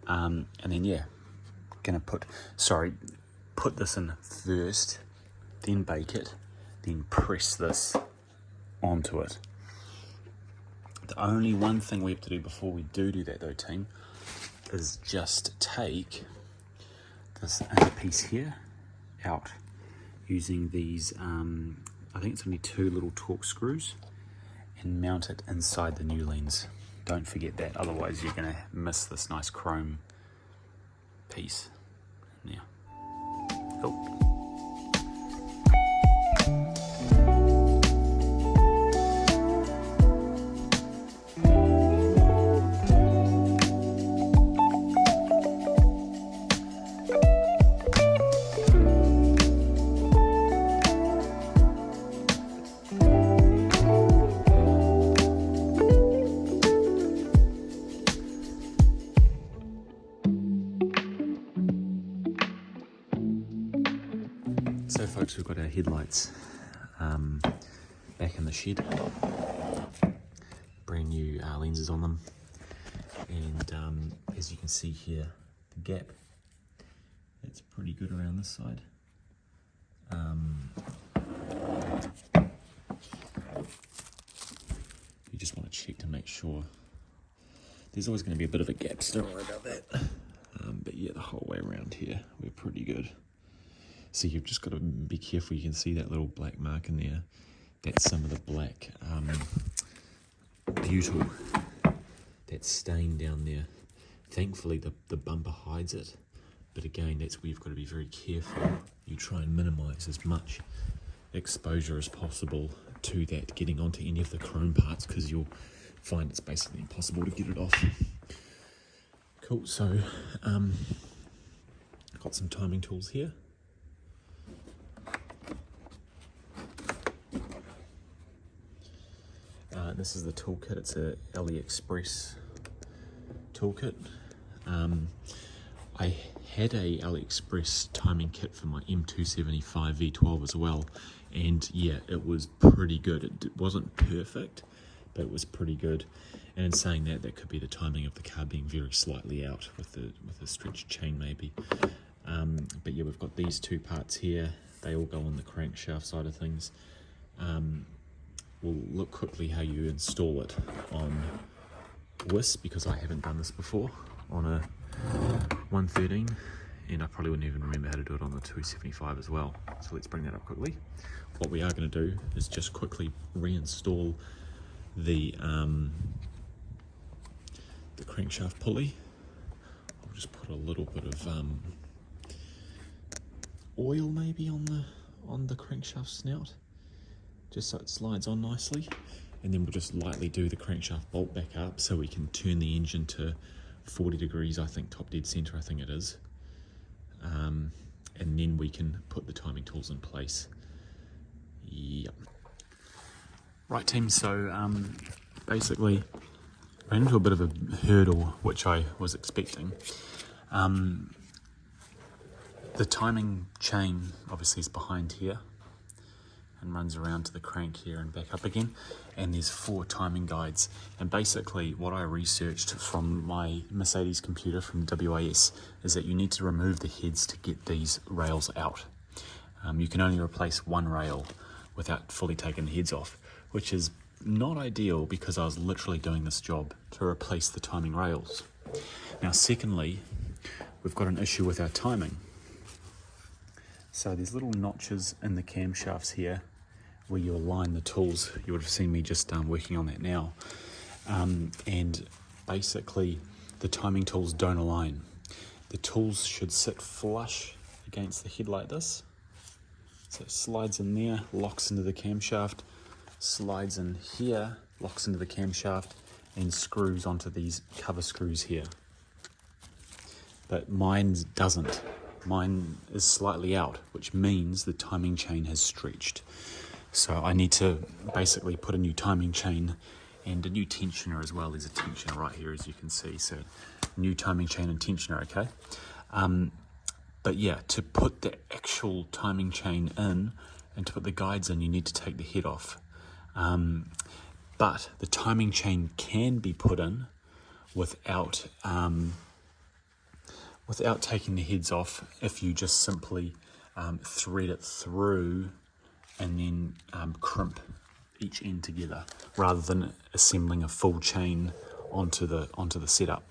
And then yeah, gonna put this in first, then bake it, then press this onto it. The only one thing we have to do before we do that though, team, is just take this inner piece here out using these, I think it's only 2 little Torx screws, and mount it inside the new lens. Don't forget that, otherwise you're going to miss this nice chrome piece. Yeah. Cool. So folks, we've got our headlights back in the shed, brand new lenses on them, and as you can see here, the gap, it's pretty good around this side. You just want to check to make sure. There's always going to be a bit of a gap, so don't worry about that. But yeah, the whole way around here, we're pretty good. So you've just got to be careful. You can see that little black mark in there. That's some of the black butyl that's stained down there. Thankfully the bumper hides it, but again, that's where you've got to be very careful. You try and minimize as much exposure as possible to that getting onto any of the chrome parts, because you'll find it's basically impossible to get it off. Cool, so I've got some timing tools here. This is the toolkit. It's a AliExpress toolkit. I had a AliExpress timing kit for my M275 V12 as well, and yeah, it was pretty good. It wasn't perfect, but it was pretty good. And in saying that, that could be the timing of the car being very slightly out with a stretched chain maybe. But yeah, we've got these 2 parts here. They all go on the crankshaft side of things. We'll look quickly how you install it on WIS, because I haven't done this before on a 113, and I probably wouldn't even remember how to do it on the 275 as well. So let's bring that up quickly. What we are going to do is just quickly reinstall the crankshaft pulley. I'll just put a little bit of oil maybe on the crankshaft snout, just so it slides on nicely, and then we'll just lightly do the crankshaft bolt back up so we can turn the engine to 40 degrees, I think, top dead center, I think it is, and then we can put the timing tools in place. Yep. Right team, so basically ran into a bit of a hurdle, which I was expecting. The timing chain obviously is behind here and runs around to the crank here and back up again, and there's 4 timing guides. And basically what I researched from my Mercedes computer from WAS is that you need to remove the heads to get these rails out. You can only replace 1 rail without fully taking the heads off, which is not ideal because I was literally doing this job to replace the timing rails. Now secondly, we've got an issue with our timing. So there's little notches in the camshafts here where you align the tools. You would have seen me just working on that now. And basically the timing tools don't align. The tools should sit flush against the head like this. So it slides in there, locks into the camshaft, slides in here, locks into the camshaft, and screws onto these cover screws here. But mine doesn't. Mine is slightly out, which means the timing chain has stretched. So I need to basically put a new timing chain and a new tensioner as well. There's a tensioner right here, as you can see. So new timing chain and tensioner, okay? But yeah, to put the actual timing chain in and to put the guides in, you need to take the head off. But the timing chain can be put in without taking the heads off if you just simply thread it through and then crimp each end together rather than assembling a full chain onto the setup.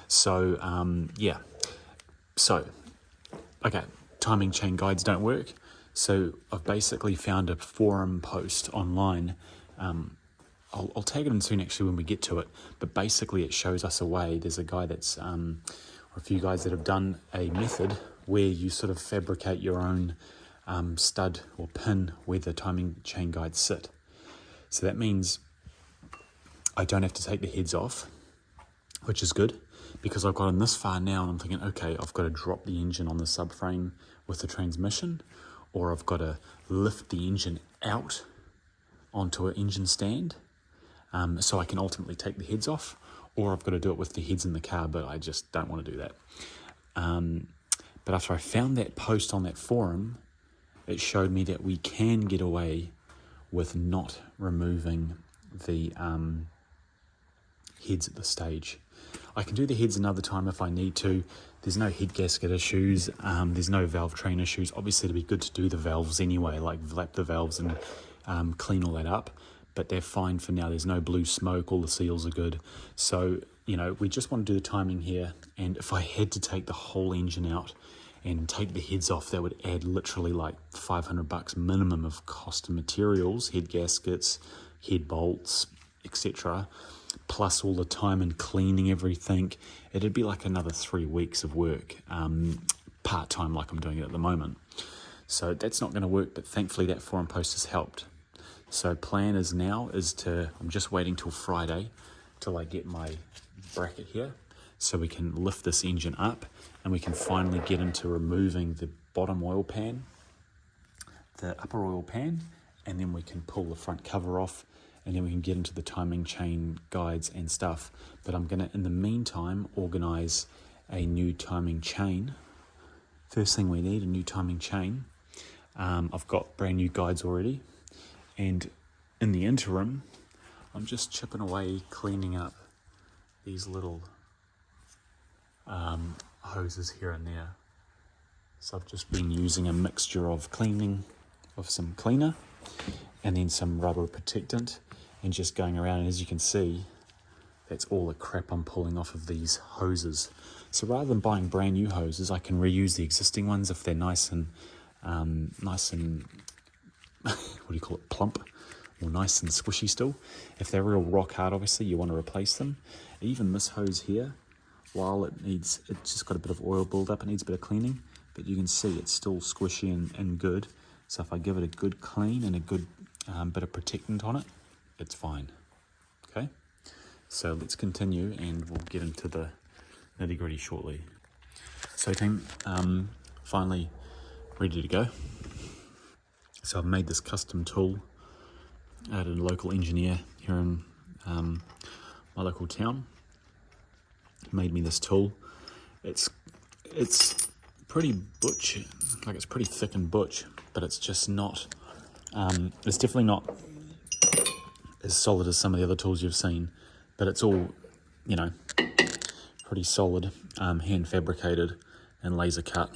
So yeah, so okay, timing chain guides don't work. So I've basically found a forum post online. I'll tag it in soon actually when we get to it, but basically it shows us a way. There's a guy that's or a few guys that have done a method where you sort of fabricate your own stud or pin where the timing chain guides sit. So that means I don't have to take the heads off, which is good because I've gotten this far now and I'm thinking, okay, I've got to drop the engine on the subframe with the transmission, or I've got to lift the engine out onto an engine stand so I can ultimately take the heads off, or I've got to do it with the heads in the car, but I just don't want to do that. But after I found that post on that forum, it showed me that we can get away with not removing the heads at this stage. I can do the heads another time if I need to. There's no head gasket issues, there's no valve train issues. Obviously it'd be good to do the valves anyway, like lap the valves and clean all that up, but they're fine for now. There's no blue smoke, all the seals are good. So, you know, we just want to do the timing here, and if I had to take the whole engine out and take the heads off, that would add literally like $500 minimum of cost of materials, head gaskets, head bolts, etc., plus all the time and cleaning everything. It'd be like another 3 weeks of work, part-time like I'm doing it at the moment. So that's not going to work, but thankfully that forum post has helped. So plan is now I'm just waiting till Friday till I get my bracket here so we can lift this engine up and we can finally get into removing the bottom oil pan, the upper oil pan, and then we can pull the front cover off, and then we can get into the timing chain guides and stuff. But I'm going to, in the meantime, organize a new timing chain. First thing we need, a new timing chain. I've got brand new guides already, and in the interim I'm just chipping away, cleaning up these little hoses here and there. So I've just been using a mixture of cleaning with some cleaner and then some rubber protectant and just going around, and as you can see, that's all the crap I'm pulling off of these hoses. So rather than buying brand new hoses, I can reuse the existing ones if they're nice and what do you call it, plump, or nice and squishy still. If they're real rock hard, obviously you want to replace them. Even this hose here, while it's just got a bit of oil build-up, it needs a bit of cleaning, but you can see it's still squishy and good. So if I give it a good clean and a good bit of protectant on it, it's fine. Okay, so let's continue and we'll get into the nitty-gritty shortly. So team, finally ready to go. So I've made this custom tool. I had a local engineer here in my local town. Made me this tool. It's pretty butch, like it's pretty thick and butch, but it's just not, it's definitely not as solid as some of the other tools you've seen, but it's all, you know, pretty solid, hand fabricated and laser cut.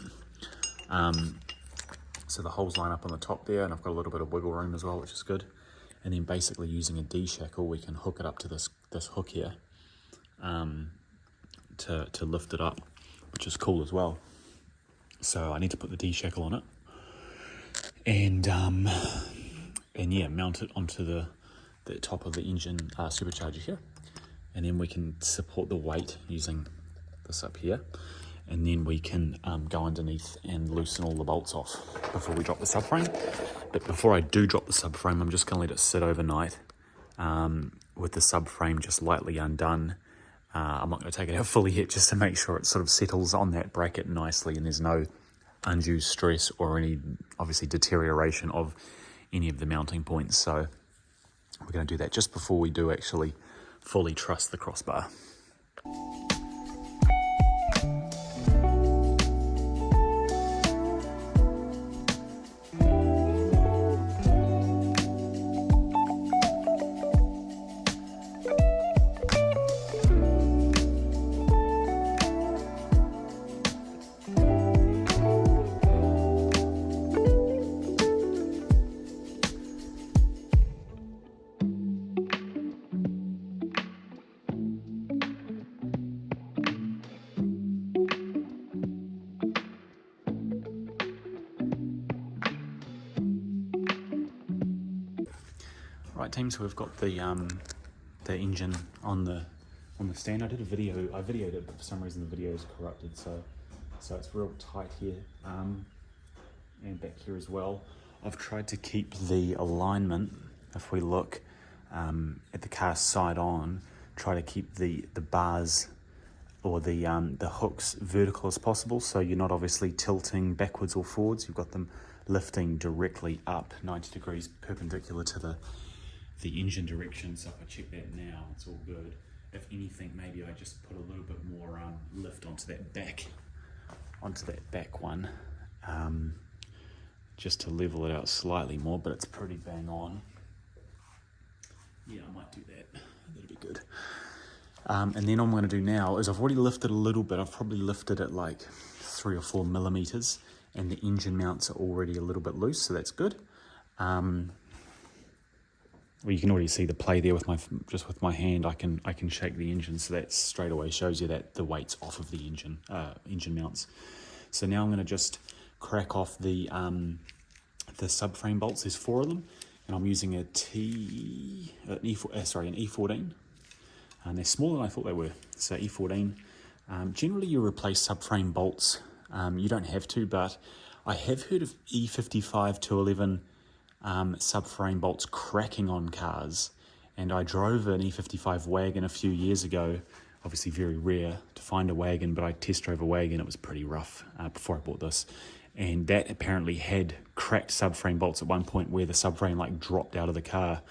So the holes line up on the top there, and I've got a little bit of wiggle room as well, which is good. And then basically using a D-shackle, we can hook it up to this hook here to lift it up, which is cool as well. So I need to put the D-shackle on it and yeah, mount it onto the top of the engine supercharger here. And then we can support the weight using this up here. And then we can go underneath and loosen all the bolts off before we drop the subframe. But before I do drop the subframe, I'm just going to let it sit overnight with the subframe just lightly undone. I'm not going to take it out fully yet, just to make sure it sort of settles on that bracket nicely and there's no undue stress or any, obviously, deterioration of any of the mounting points. So we're going to do that just before we do actually fully truss the crossbar. Right, team, so we've got the engine on the stand. I did a video, I videoed it, but for some reason the video is corrupted, so it's real tight here, and back here as well. I've tried to keep the alignment, if we look at the car side on, try to keep the bars or the hooks vertical as possible, so you're not obviously tilting backwards or forwards. You've got them lifting directly up 90 degrees perpendicular to the engine direction. So if I check that now, it's all good. If anything, maybe I just put a little bit more lift onto that back one, just to level it out slightly more, but it's pretty bang on. Yeah, I might do that. That'll be good. And then what I'm going to do now is I've already lifted a little bit. I've probably lifted it like 3 or 4 millimeters, and the engine mounts are already a little bit loose, so that's good. Well, you can already see the play there with my hand. I can shake the engine, so that straight away shows you that the weight's off of the engine mounts. So now I'm going to just crack off the subframe bolts. There's 4 of them, and I'm using an E14. And they're smaller than I thought they were. So E14. Generally, you replace subframe bolts. You don't have to, but I have heard of E55 211 subframe bolts cracking on cars, and I drove an E55 wagon a few years ago. Obviously very rare to find a wagon, but I test drove a wagon. It was pretty rough before I bought this, and that apparently had cracked subframe bolts at one point where the subframe like dropped out of the car,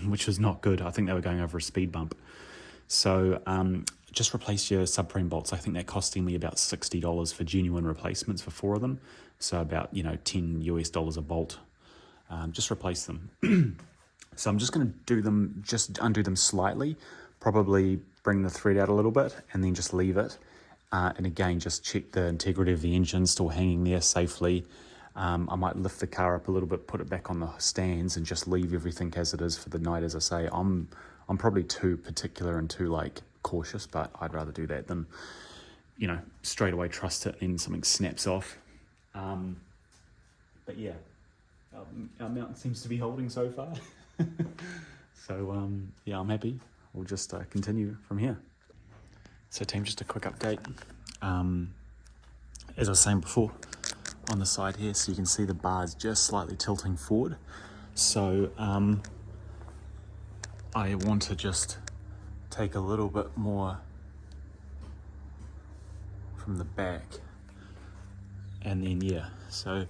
which was not good. I think they were going over a speed bump. So just replace your subframe bolts. I think they're costing me about $60 for genuine replacements for 4 of them, so about $10 US a bolt. Just replace them. So I'm just going to undo them slightly, probably bring the thread out a little bit, and then just leave it. And again, just check the integrity of the engine still hanging there safely. I might lift the car up a little bit, put it back on the stands, and just leave everything as it is for the night. As I say, I'm probably too particular and too cautious, but I'd rather do that than straight away trust it and something snaps off. But yeah. Our mount seems to be holding so far. So yeah, I'm happy. We'll just continue from here. So team, just a quick update. As I was saying before, on the side here, so you can see the bars just slightly tilting forward. So I want to just take a little bit more from the back, and then yeah, so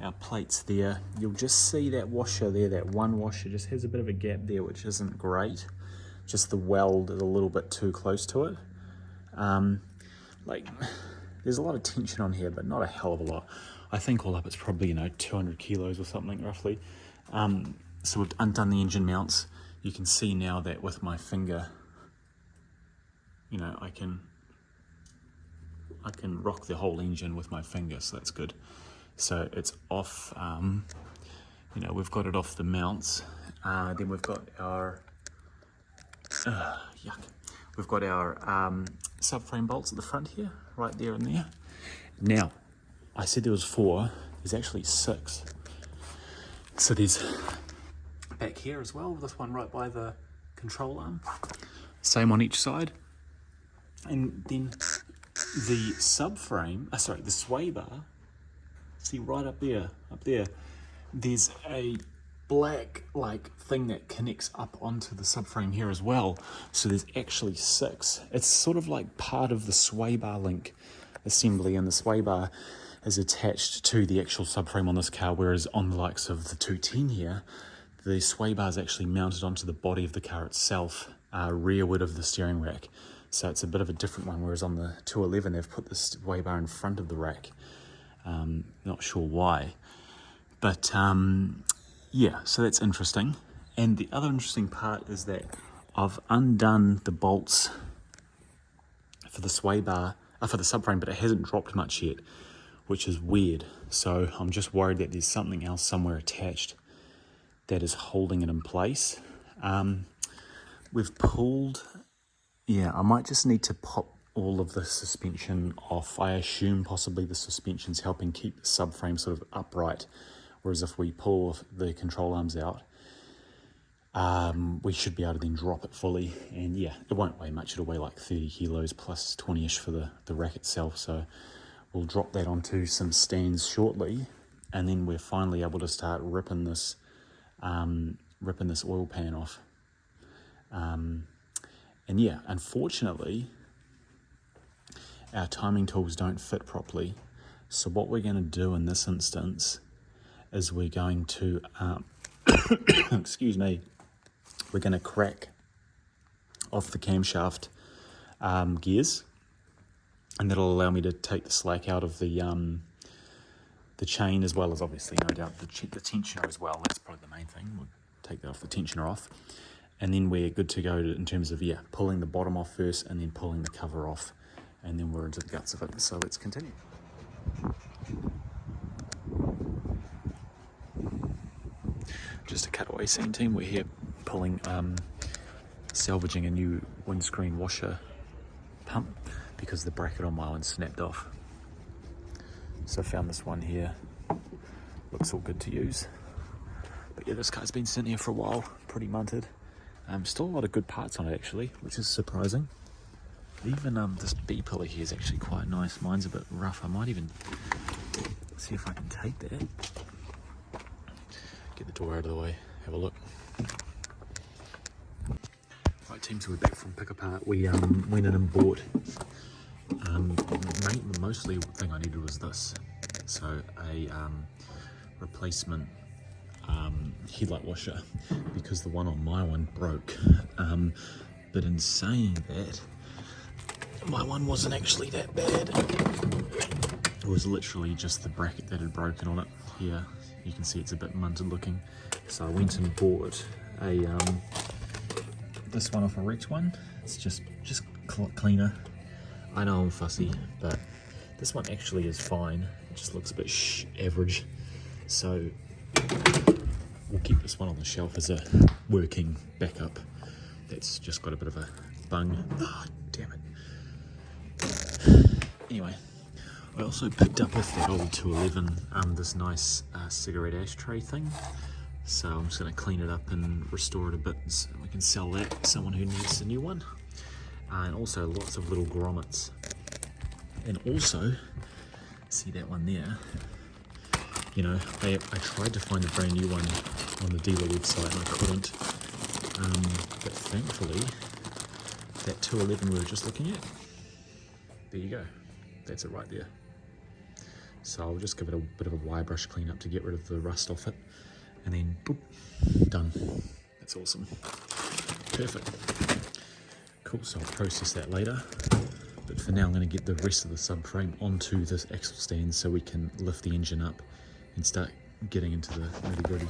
our plates there, you'll just see that washer there, that one washer just has a bit of a gap there, which isn't great. just the weld is a little bit too close to it. Like, there's a lot of tension on here, but not a hell of a lot. I think all up it's probably, you know, 200 kilos or something roughly. So we've undone the engine mounts. You can see now that with my finger, you know, I can rock the whole engine with my finger, so that's good. So it's off, you know, we've got it off the mounts. Then we've got our, we've got our subframe bolts at the front here, right there and there. Now, I said there was 4, there's actually 6. So there's back here as well, this one right by the control arm. Same on each side. And then the subframe, the sway bar, see right up there, there's a black like thing that connects up onto the subframe here as well. So there's actually 6. It's sort of like part of the sway bar link assembly, and the sway bar is attached to the actual subframe on this car, whereas on the likes of the 210 here, the sway bar is actually mounted onto the body of the car itself, rearward of the steering rack. So it's a bit of a different one, whereas on the 211 they've put the sway bar in front of the rack. Not sure why, but yeah, so that's interesting. And the other interesting part is that I've undone the bolts for the sway bar, for the subframe, but it hasn't dropped much yet, which is weird. So I'm just worried that there's something else somewhere attached that is holding it in place. We've pulled, yeah, I might just need to pop all of the suspension off. I assume possibly the suspension's helping keep the subframe sort of upright, whereas if we pull the control arms out, we should be able to then drop it fully. And yeah, it won't weigh much, it'll weigh like 30 kilos plus 20-ish for the rack itself. So we'll drop that onto some stands shortly, and then we're finally able to start ripping this oil pan off. And yeah, unfortunately, our timing tools don't fit properly. So what we're going to do in this instance is we're going to, excuse me, we're going to crack off the camshaft gears, and that'll allow me to take the slack out of the chain, as well as obviously no doubt the tensioner as well. That's probably the main thing. We'll take that off, the tensioner off, and then we're good to go in terms of, yeah, pulling the bottom off first and then pulling the cover off, and then we're into the guts of it. So let's continue. Just a cutaway scene, team. We're here pulling, salvaging a new windscreen washer pump because the bracket on my one snapped off. So I found this one here. Looks all good to use. But yeah, this car's been sitting here for a while, pretty munted. Still a lot of good parts on it actually, which is surprising. Even this B pillar here is actually quite nice. Mine's a bit rough. I might even see if I can take that. Get the door out of the way, have a look. Right team, so we're back from pick apart. We went in and bought, mostly the thing I needed was this. So a replacement headlight washer, because the one on my one broke. But in saying that, my one wasn't actually that bad. It was literally just the bracket that had broken on it. Here, you can see it's a bit munted looking. So I went and bought a this one off a wrecked one. It's just cleaner. I know I'm fussy, but this one actually is fine. It just looks a bit average. So we'll keep this one on the shelf as a working backup. That's just got a bit of a bung. Oh, damn it. Anyway, I also picked up off that old 211 this nice cigarette ashtray thing. So I'm just going to clean it up and restore it a bit so we can sell that to someone who needs a new one. And also lots of little grommets. And also, see that one there? You know, I tried to find a brand new one on the dealer website and I couldn't. But thankfully, that 211 we were just looking at, there you go. That's it right there. So I'll just give it a bit of a wire brush clean up to get rid of the rust off it. And then, boop, done. That's awesome. Perfect. Cool, so I'll process that later. But for now I'm going to get the rest of the subframe onto this axle stand so we can lift the engine up and start getting into the nitty-gritty.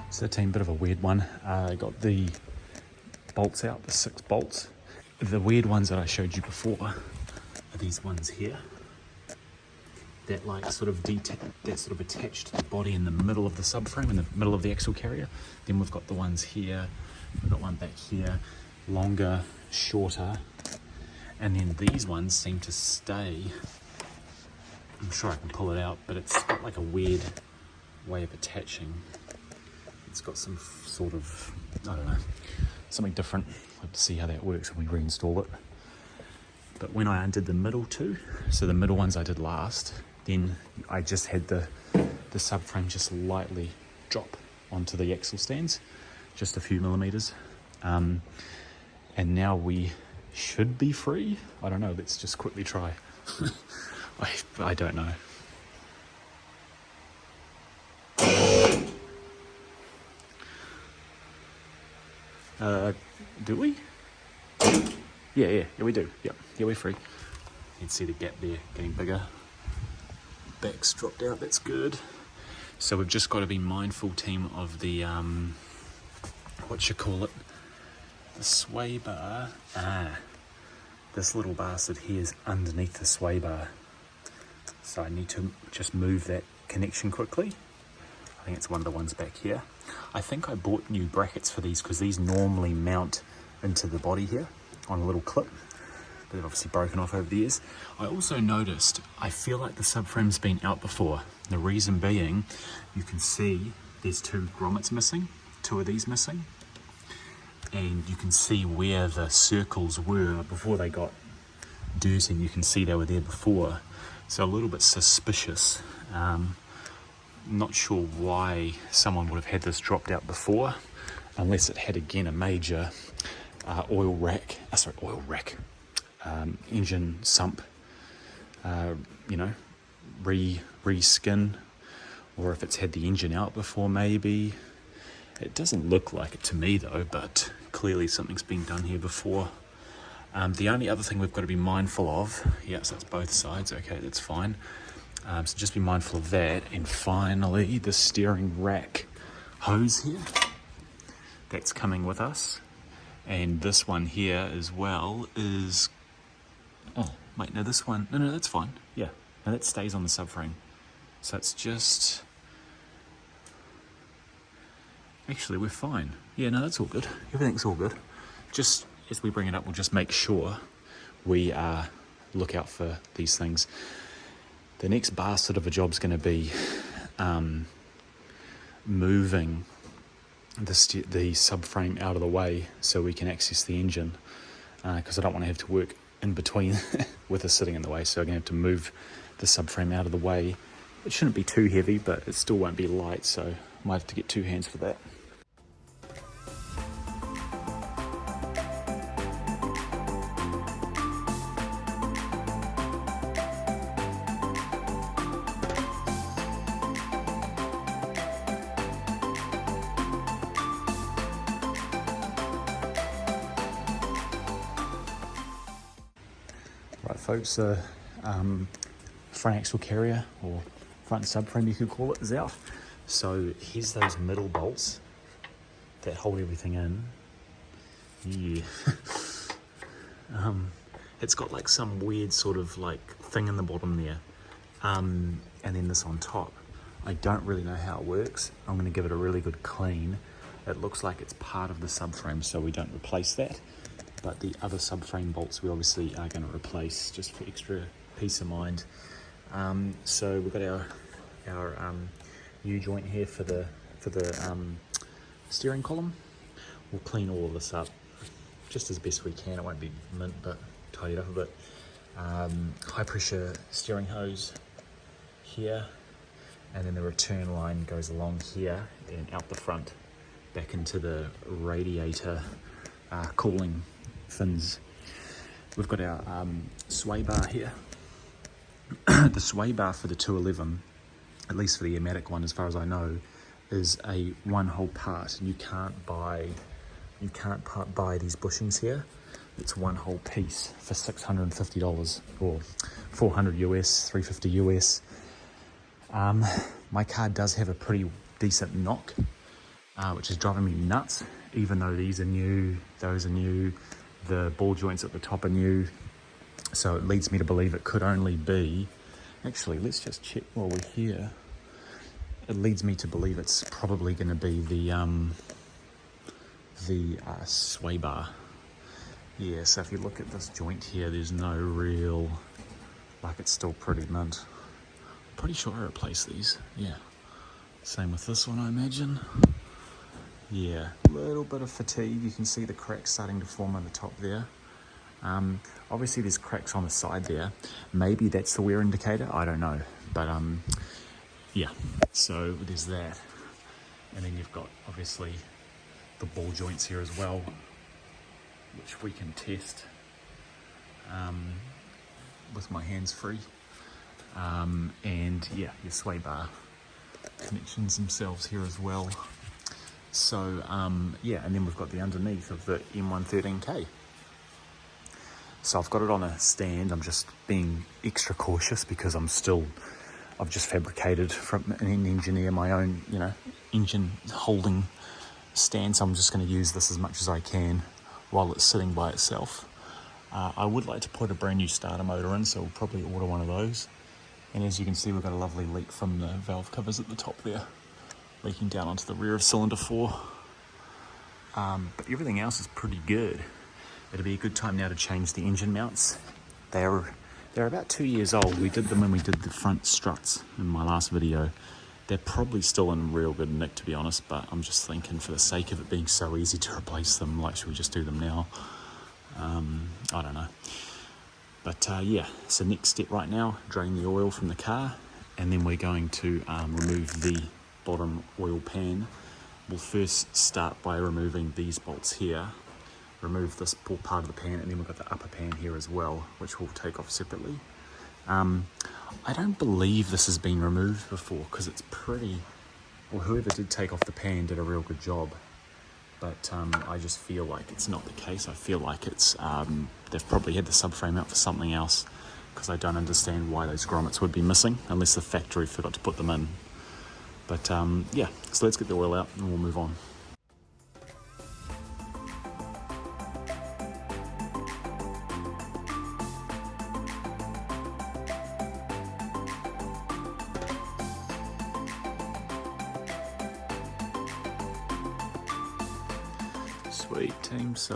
So the team, bit of a weird one. I got the bolts out, the 6 bolts. The weird ones that I showed you before are these ones here. That sort of attached to the body in the middle of the subframe, in the middle of the axle carrier. Then we've got the ones here, we've got one back here, longer, shorter. And then these ones seem to stay. I'm sure I can pull it out, but it's got like a weird way of attaching. It's got some sort of, I don't know, something different. I'll have to see how that works when we reinstall it. But when I undid the middle two, so the middle ones I did last, then I just had the subframe just lightly drop onto the axle stands, just a few millimeters. And now we should be free. I don't know, let's just quickly try. I don't know. Do we? Yeah, we do. Yep, yeah, we're free. You can see the gap there getting bigger. Back's dropped out, that's good. So we've just got to be mindful, team, of the, what you call it? The sway bar. This little bastard here is underneath the sway bar. So I need to just move that connection quickly. I think it's one of the ones back here. I think I bought new brackets for these because these normally mount into the body here on a little clip, but they've obviously broken off over the years. I also noticed, I feel like the subframe's been out before. The reason being, you can see there's 2 grommets missing, 2 of these missing, and you can see where the circles were before they got dirty. You can see they were there before, so a little bit suspicious. Not sure why someone would have had this dropped out before, unless it had again a major engine sump, re-skin, or if it's had the engine out before maybe. It doesn't look like it to me though, but clearly something's been done here before. The only other thing we've got to be mindful of, yeah, so it's both sides, okay, that's fine. So just be mindful of that. And finally, the steering rack hose here, that's coming with us. And this one here as well is, oh, wait, no, this one, no, that's fine. Yeah, no, that stays on the subframe. So it's just, actually, we're fine. Yeah, no, that's all good. Everything's all good. Just as we bring it up, we'll just make sure we look out for these things. The next bastard of a job's going to be moving the subframe out of the way so we can access the engine, because I don't want to have to work in between with it sitting in the way. So I'm going to have to move the subframe out of the way. It shouldn't be too heavy, but it still won't be light, so I might have to get 2 hands for that. folks, front axle carrier, or front subframe you could call it, is out. So here's those middle bolts that hold everything in. Yeah. It's got like some weird sort of like thing in the bottom there, and then this on top. I don't really know how it works. I'm going to give it a really good clean. It looks like it's part of the subframe, so we don't replace that, but the other subframe bolts we obviously are going to replace just for extra peace of mind. So we've got our U-joint here for the steering column. We'll clean all of this up just as best we can. It won't be mint, but tidy it up a bit. High pressure steering hose here, and then the return line goes along here and out the front back into the radiator cooling fins. We've got our sway bar here. The sway bar for the 211, at least for the Amatic one as far as I know, is a one whole part, and you can't buy these bushings here. It's one whole piece for $650 or 400 US, 350 US. My car does have a pretty decent knock, which is driving me nuts, even though these are new, those are new, the ball joints at the top are new. So it leads me to believe it could only be, actually let's just check while we're here. It leads me to believe it's probably going to be the sway bar. Yeah, so if you look at this joint here, there's no real, like it's still pretty mint. Pretty sure I replaced these, yeah. Same with this one, I imagine. Yeah, a little bit of fatigue. You can see the cracks starting to form on the top there. Obviously there's cracks on the side there. Maybe that's the wear indicator, I don't know. But yeah, so there's that. And then you've got obviously the ball joints here as well, which we can test with my hands free. And yeah, your sway bar connections themselves here as well. So yeah, and then we've got the underneath of the M113K. So I've got it on a stand. I'm just being extra cautious because I've just fabricated from an engineer my own, engine holding stand. So I'm just going to use this as much as I can while it's sitting by itself. I would like to put a brand new starter motor in, so we'll probably order one of those. And as you can see, we've got a lovely leak from the valve covers at the top there, leaking down onto the rear of cylinder 4. But everything else is pretty good. It'll be a good time now to change the engine mounts. They're about 2 years old. We did them when we did the front struts in my last video. They're probably still in real good nick, to be honest, but I'm just thinking for the sake of it being so easy to replace them, like, should we just do them now? I don't know. But yeah, so next step right now, drain the oil from the car, and then we're going to remove the bottom oil pan. We'll first start by removing these bolts here, remove this part of the pan, and then we've got the upper pan here as well, which we'll take off separately. I don't believe this has been removed before because it's pretty, well, whoever did take off the pan did a real good job. But I just feel like it's not the case. I feel like it's they've probably had the subframe out for something else, because I don't understand why those grommets would be missing unless the factory forgot to put them in. But yeah, so let's get the oil out and we'll move on. Sweet team, so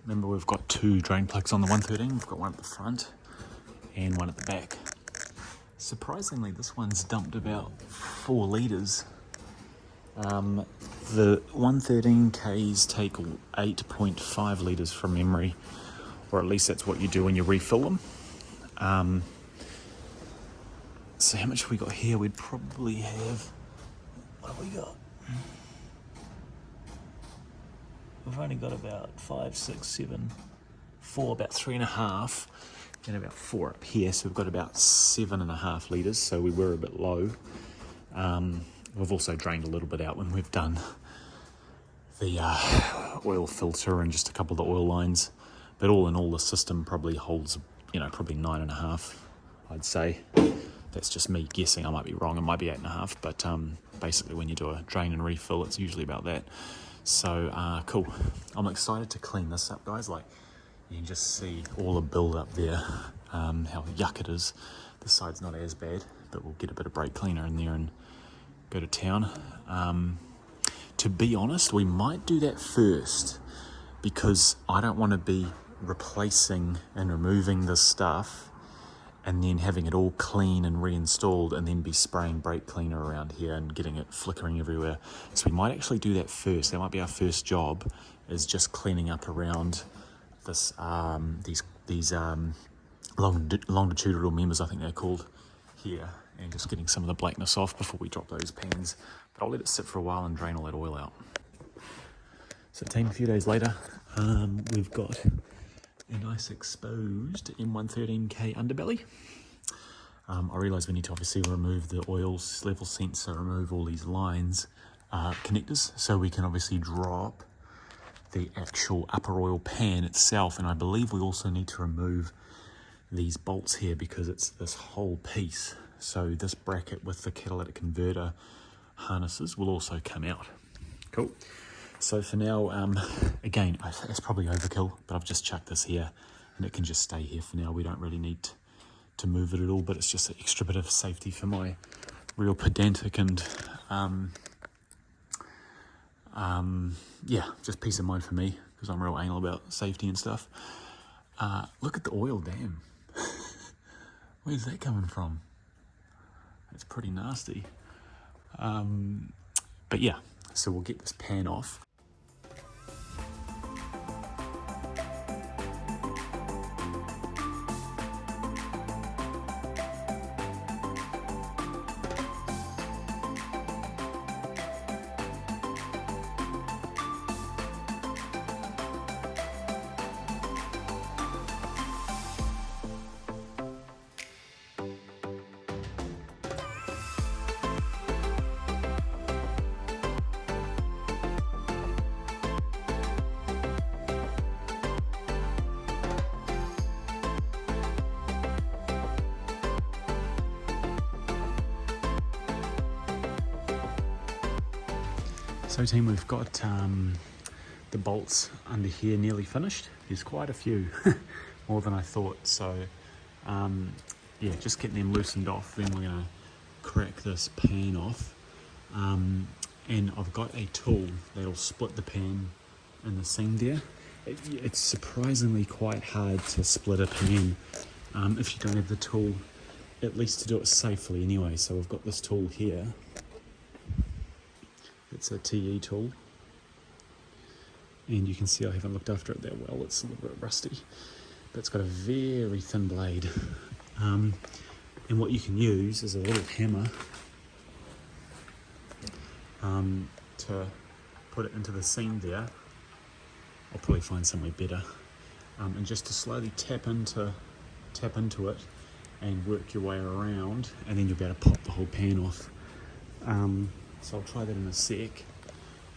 remember we've got two drain plugs on the 113, we've got one at the front and one at the back. Surprisingly, this one's dumped about 4 litres. The 113Ks take 8.5 litres from memory, or at least that's what you do when you refill them. So how much have we got here? We'd probably have, what have we got? We've only got about 5, 6, 7, 4, about 3.5, and about 4 up here. So we've got about 7.5 litres. So we were a bit low. We've also drained a little bit out when we've done the oil filter and just a couple of the oil lines. But all in all, the system probably holds, probably 9.5, I'd say. That's just me guessing. I might be wrong. It might be 8.5. But basically, when you do a drain and refill, it's usually about that. So cool. I'm excited to clean this up, guys. Like, you can just see all the build up there, how yuck it is. This side's not as bad, but we'll get a bit of brake cleaner in there and go to town. To be honest, we might do that first, because I don't want to be replacing and removing this stuff and then having it all clean and reinstalled and then be spraying brake cleaner around here and getting it flickering everywhere. So we might actually do that first. That might be our first job, is just cleaning up around this these longitudinal members, I think they're called, here, and just getting some of the blackness off before we drop those pans. But I'll let it sit for a while and drain all that oil out. So team, a few days later, we've got a nice exposed M113K underbelly. I realise we need to obviously remove the oil level sensor, remove all these lines, connectors, so we can obviously drop the actual upper oil pan itself. And I believe we also need to remove these bolts here, because it's this whole piece. So this bracket with the catalytic converter harnesses will also come out. Cool. So for now, again, it's probably overkill, but I've just chucked this here and it can just stay here for now. We don't really need to move it at all, but it's just an extra bit of safety for my real pedantic and yeah, just peace of mind for me, because I'm real anal about safety and stuff. Look at the oil, damn. Where's that coming from? It's pretty nasty. But yeah, so we'll get this pan off. So team, we've got the bolts under here nearly finished. There's quite a few, more than I thought. So yeah, just getting them loosened off. Then we're going to crack this pan off. And I've got a tool that'll split the pan in the seam there. It's surprisingly quite hard to split a pan if you don't have the tool, at least to do it safely anyway. So we've got this tool here. It's a TE tool, and you can see I haven't looked after it that well. It's a little bit rusty, but it's got a very thin blade, and what you can use is a little hammer to put it into the seam there. I'll probably find somewhere better, and just to slowly tap into it and work your way around, and then you'll be able to pop the whole pan off. So I'll try that in a sec.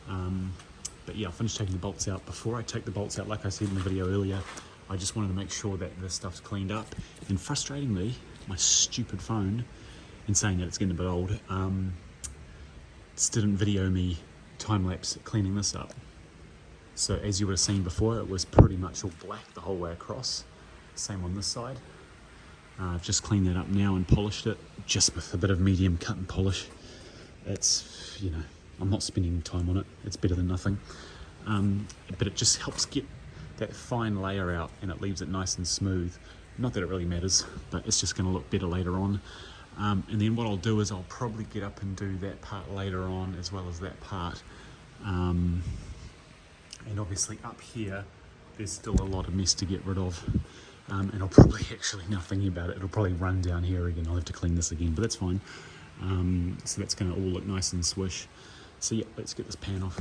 But yeah, I'll finish taking the bolts out. Before I take the bolts out, like I said in the video earlier, I just wanted to make sure that this stuff's cleaned up. And frustratingly, my stupid phone, in saying that it's getting a bit old, didn't video me time-lapse cleaning this up. So as you would have seen before, it was pretty much all black the whole way across. Same on this side. I've just cleaned that up now and polished it, just with a bit of medium cut and polish. It's, I'm not spending time on it. It's better than nothing. But it just helps get that fine layer out, and it leaves it nice and smooth. Not that it really matters, but it's just going to look better later on. And then what I'll do is I'll probably get up and do that part later on, as well as that part. And obviously up here, there's still a lot of mess to get rid of. And I'll probably, actually, now thinking about it, it'll probably run down here again. I'll have to clean this again, but that's fine. So that's going to all look nice and swish. So yeah, let's get this pan off.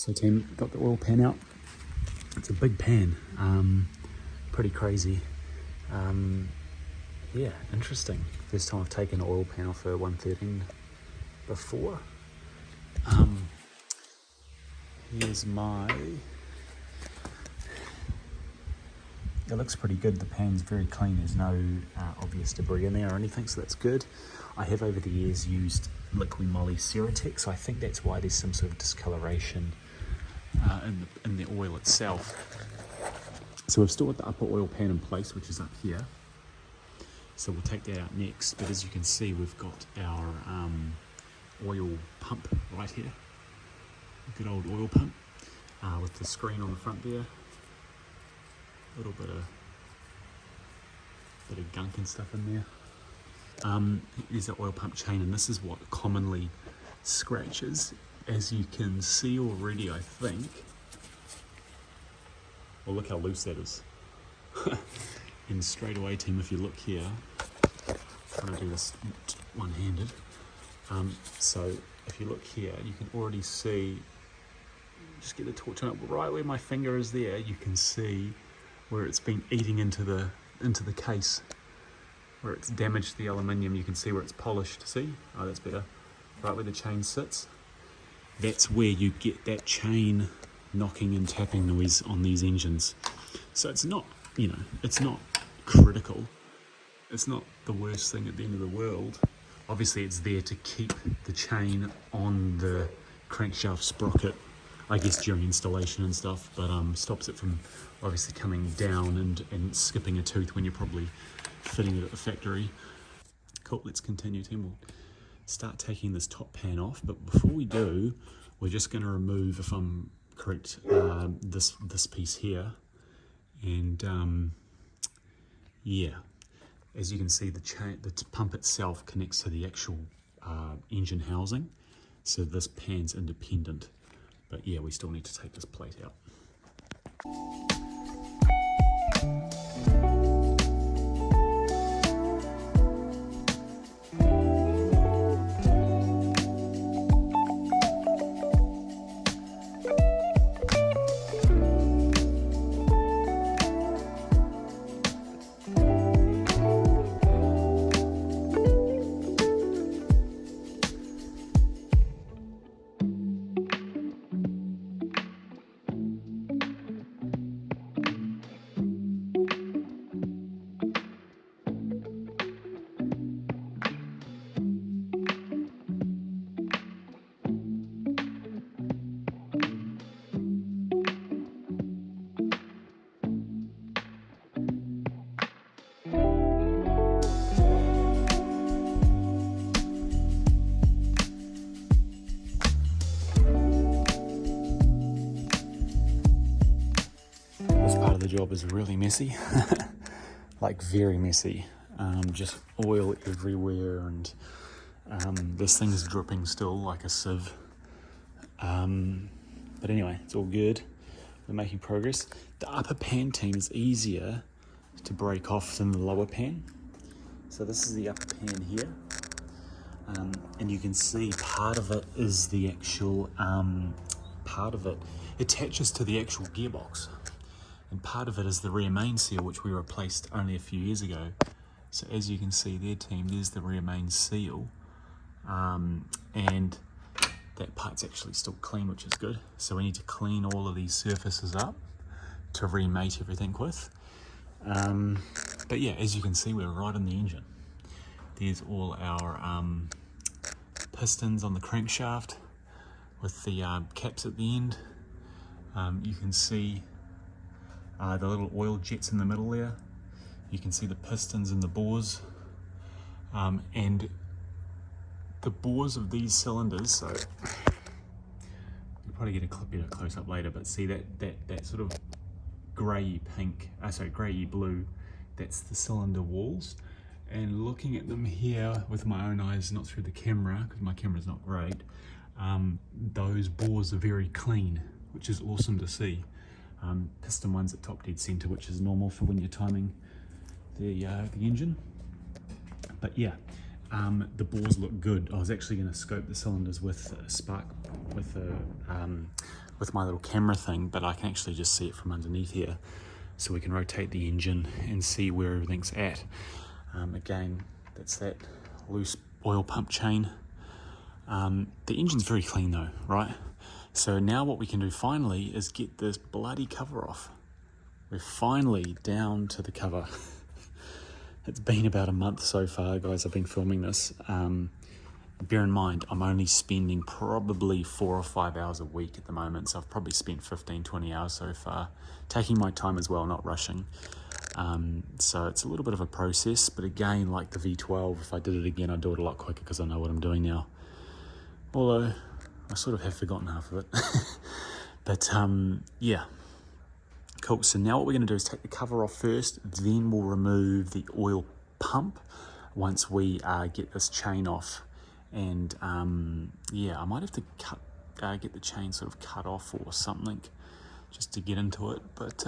So team, got the oil pan out. It's a big pan, pretty crazy. Yeah, interesting. First time I've taken an oil pan off a 113 before. Here's my... It looks pretty good. The pan's very clean. There's no obvious debris in there or anything, so that's good. I have over the years used liquid moly Ceratec, so I think that's why there's some sort of discoloration in the oil itself. So we've stored the upper oil pan in place, which is up here. So we'll take that out next. But as you can see, we've got our oil pump right here. A good old oil pump with the screen on the front there. A little bit of gunk and stuff in there. There's an oil pump chain, and this is what commonly scratches. As you can see already, I think. Well, look how loose that is. And straight away, team, if you look here, I'm trying to do this one-handed. So if you look here, you can already see, just get the torch on it, right where my finger is there, you can see where it's been eating into the case, where it's damaged the aluminium. You can see where it's polished. See? Oh, that's better. Right where the chain sits. That's where you get that chain knocking and tapping noise on these engines. So it's not, it's not critical. It's not the worst thing at the end of the world. Obviously it's there to keep the chain on the crankshaft sprocket, I guess during installation and stuff, but stops it from obviously coming down and skipping a tooth when you're probably fitting it at the factory. Cool, let's continue, team. We'll start taking this top pan off, but before we do, we're just going to remove, if I'm correct, this piece here. And yeah, as you can see, the pump itself connects to the actual engine housing, so this pan's independent. But yeah, we still need to take this plate out. The job is really messy, like very messy, just oil everywhere, and this thing's dripping still like a sieve, but anyway, it's all good. We're making progress. The upper pan, team, is easier to break off than the lower pan. So this is the upper pan here, and you can see part of it is the actual part of it attaches to the actual gearbox. And part of it is the rear main seal, which we replaced only a few years ago. So as you can see there, team, there's the rear main seal. And that part's actually still clean, which is good. So we need to clean all of these surfaces up to remate everything with. But yeah, as you can see, we're right on the engine. There's all our pistons on the crankshaft with the caps at the end. You can see the little oil jets in the middle there. You can see the pistons and the bores, and the bores of these cylinders. So you'll probably get a better close up later, but see that sort of grey pink, grey blue, that's the cylinder walls. And looking at them here with my own eyes, not through the camera, because my camera's not great, those bores are very clean, which is awesome to see. Piston one's at top dead center, which is normal for when you're timing the engine. But yeah, the bores look good. I was actually going to scope the cylinders with a with my little camera thing, but I can actually just see it from underneath here. So we can rotate the engine and see where everything's at. Again, that's that loose oil pump chain. The engine's very clean though, right? So now what we can do finally is get this bloody cover off. We're finally down to the cover. It's been about a month so far, guys. I've been filming this. Bear in mind, I'm only spending probably 4 or 5 hours a week at the moment. So I've probably spent 15, 20 hours so far, taking my time as well, not rushing. So it's a little bit of a process, but again, like the V12, if I did it again, I'd do it a lot quicker because I know what I'm doing now. Although I sort of have forgotten half of it. But yeah, cool. So now what we're going to do is take the cover off first, then we'll remove the oil pump once we get this chain off. And yeah, I might have to get the chain sort of cut off or something just to get into it. But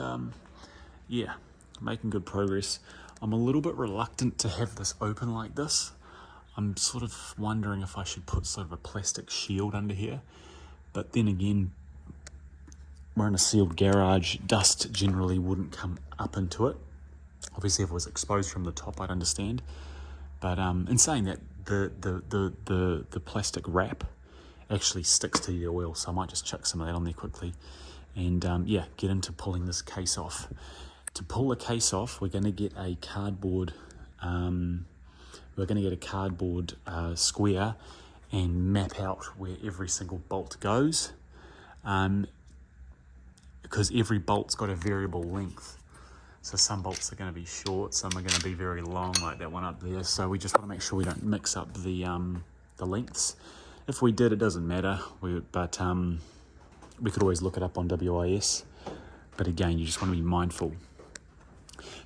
yeah, making good progress. I'm a little bit reluctant to have this open like this. I'm sort of wondering if I should put sort of a plastic shield under here. But then again, we're in a sealed garage. Dust generally wouldn't come up into it. Obviously, if it was exposed from the top, I'd understand. But in saying that, the plastic wrap actually sticks to the oil, so I might just chuck some of that on there quickly and yeah, get into pulling this case off. To pull the case off, we're going to get a cardboard square and map out where every single bolt goes, because every bolt's got a variable length. So some bolts are going to be short, some are going to be very long, like that one up there. So we just want to make sure we don't mix up the lengths. If we did, it doesn't matter. But we could always look it up on WIS. But again, you just want to be mindful.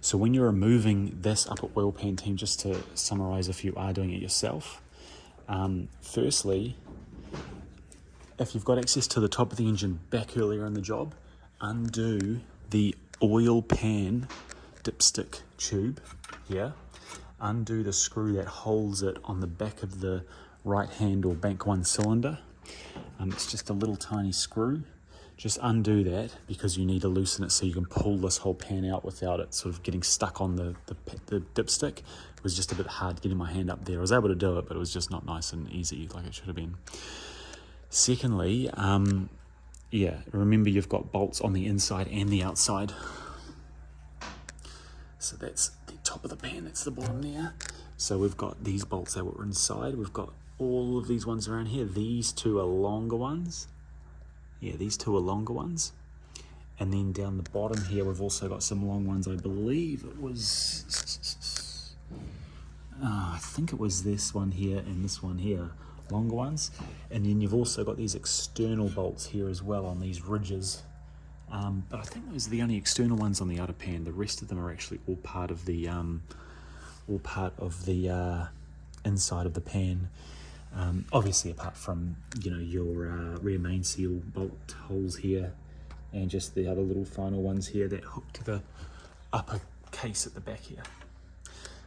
So when you're removing this upper oil pan, team, just to summarize if you are doing it yourself, firstly, if you've got access to the top of the engine back earlier in the job, undo the oil pan dipstick tube here, undo the screw that holds it on the back of the right hand or bank one cylinder. It's just a little tiny screw. Just undo that because you need to loosen it so you can pull this whole pan out without it sort of getting stuck on the dipstick. It was just a bit hard getting my hand up there. I was able to do it, but it was just not nice and easy like it should have been. Secondly, yeah, remember you've got bolts on the inside and the outside. So that's the top of the pan, that's the bottom there. So we've got these bolts that were inside. We've got all of these ones around here. These two are longer ones. Yeah, these two are longer ones. And then down the bottom here, we've also got some long ones. I believe it was, I think it was this one here and this one here. Longer ones, and then you've also got these external bolts here as well on these ridges, but I think those are the only external ones on the outer pan. The rest of them are actually all part of the inside of the pan, obviously apart from, you know, your rear main seal bolt holes here and just the other little final ones here that hook to the upper case at the back here.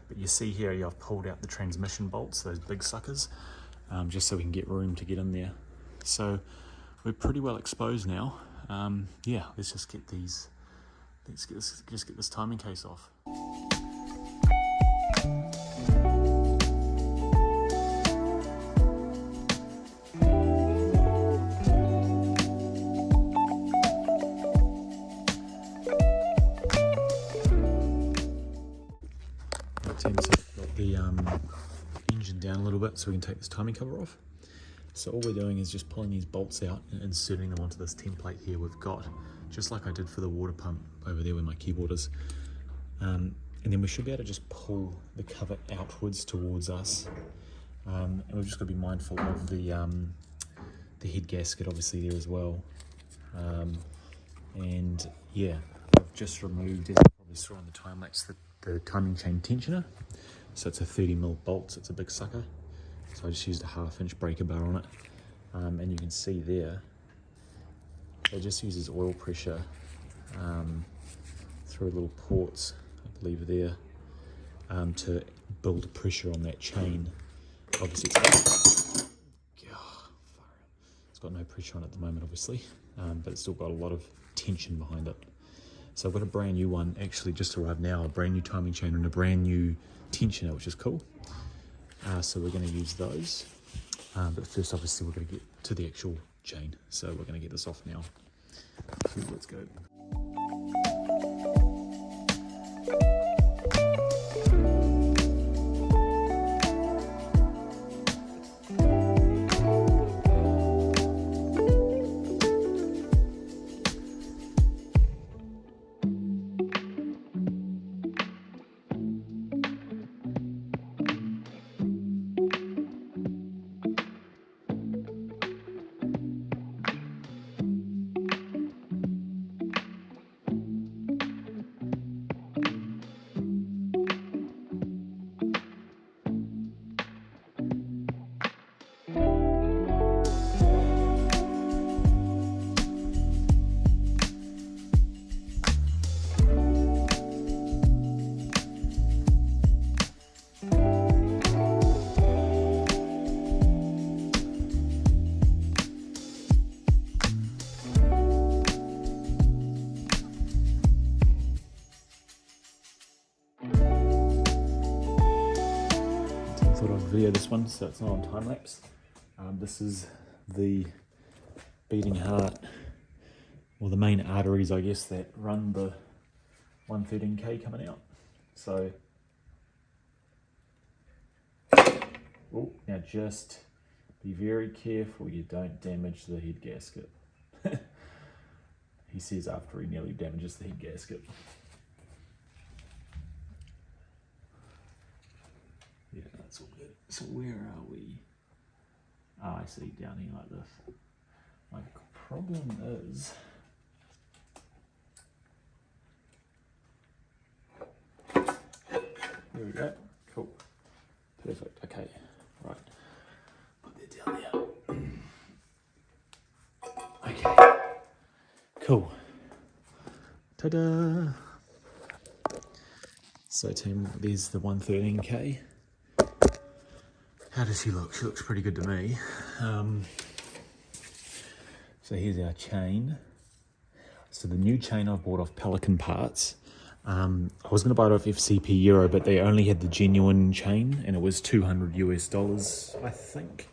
But you see here, I've pulled out the transmission bolts, those big suckers, just so we can get room to get in there. So we're pretty well exposed now. Yeah, let's just get these, just get this timing case off. Got the engine down a little bit so we can take this timing cover off. So all we're doing is just pulling these bolts out and inserting them onto this template here we've got, just like I did for the water pump over there where my keyboard is. And then we should be able to just pull the cover outwards towards us. And we've just got to be mindful of the head gasket obviously there as well. And yeah, I've just removed, as you probably saw on the time lapse, the timing chain tensioner. So it's a 30mm bolt, so it's a big sucker. So I just used a 1/2-inch breaker bar on it. And you can see there, it just uses oil pressure through little ports, I believe there, to build pressure on that chain. Obviously it's got got no pressure on it at the moment, obviously, but it's still got a lot of tension behind it. So I've got a brand new one actually just arrived now, a brand new timing chain and a brand new tensioner, which is cool. So we're going to use those, but first obviously we're going to get to the actual chain. So we're going to get this off now. So let's go. Thought I'd video this one so it's not on time lapse. This is the beating heart, or the main arteries, I guess, that run the 113K coming out. So, now just be very careful you don't damage the head gasket. He says after he nearly damages the head gasket. Yeah, that's all good. So where are we? I see, down here like this. My problem is, there we go. Cool. Perfect. Okay. Right. Put that down there. Okay. Cool. Ta-da! So team, there's the 113K. How does she look? She looks pretty good to me. So here's our chain. So the new chain I've bought off Pelican Parts. I was going to buy it off FCP Euro, but they only had the genuine chain, and it was $200 US, I think.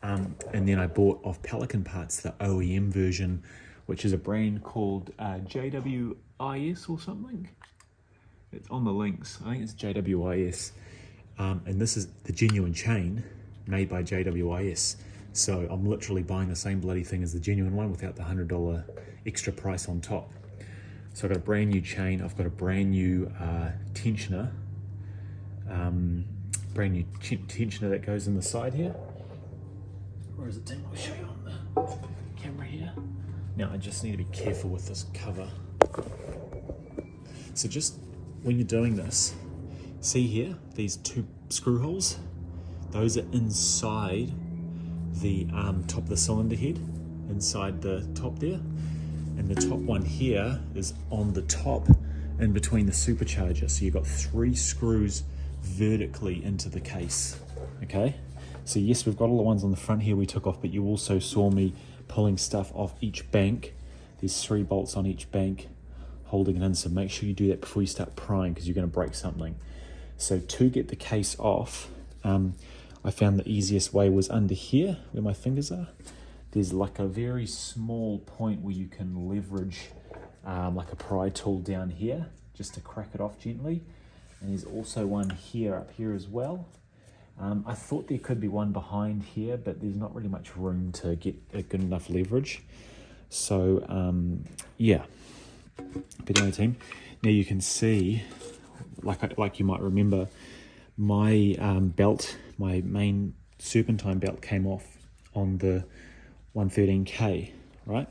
And then I bought off Pelican Parts the OEM version, which is a brand called JWIS or something. It's on the links. I think it's JWIS. And this is the genuine chain made by JWIS. So I'm literally buying the same bloody thing as the genuine one without the $100 extra price on top. So I've got a brand new chain. I've got a brand new tensioner. Brand new tensioner that goes in the side here. Where is it, Tim? I'll show you on the camera here. Now I just need to be careful with this cover. So just when you're doing this, see here, these two screw holes? Those are inside the top of the cylinder head, inside the top there. And the top one here is on the top in between the supercharger. So you've got 3 screws vertically into the case, okay? So yes, we've got all the ones on the front here we took off, but you also saw me pulling stuff off each bank. There's 3 bolts on each bank holding it in, so make sure you do that before you start prying because you're going to break something. So to get the case off, I found the easiest way was under here where my fingers are. There's like a very small point where you can leverage like a pry tool down here just to crack it off gently. And there's also one here, up here as well. I thought there could be one behind here, but there's not really much room to get a good enough leverage. So yeah, but anyway team, now you can see, like you might remember, my belt, my main serpentine belt came off on the 113K, right?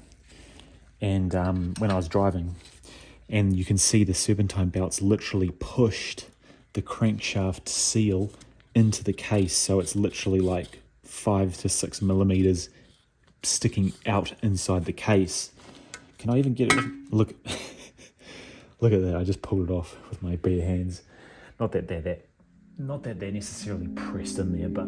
And when I was driving, and you can see the serpentine belts literally pushed the crankshaft seal into the case, so it's literally like 5 to 6 millimeters sticking out inside the case. Can I even get it? Look, look at that! I just pulled it off with my bare hands. Not that they're necessarily pressed in there, but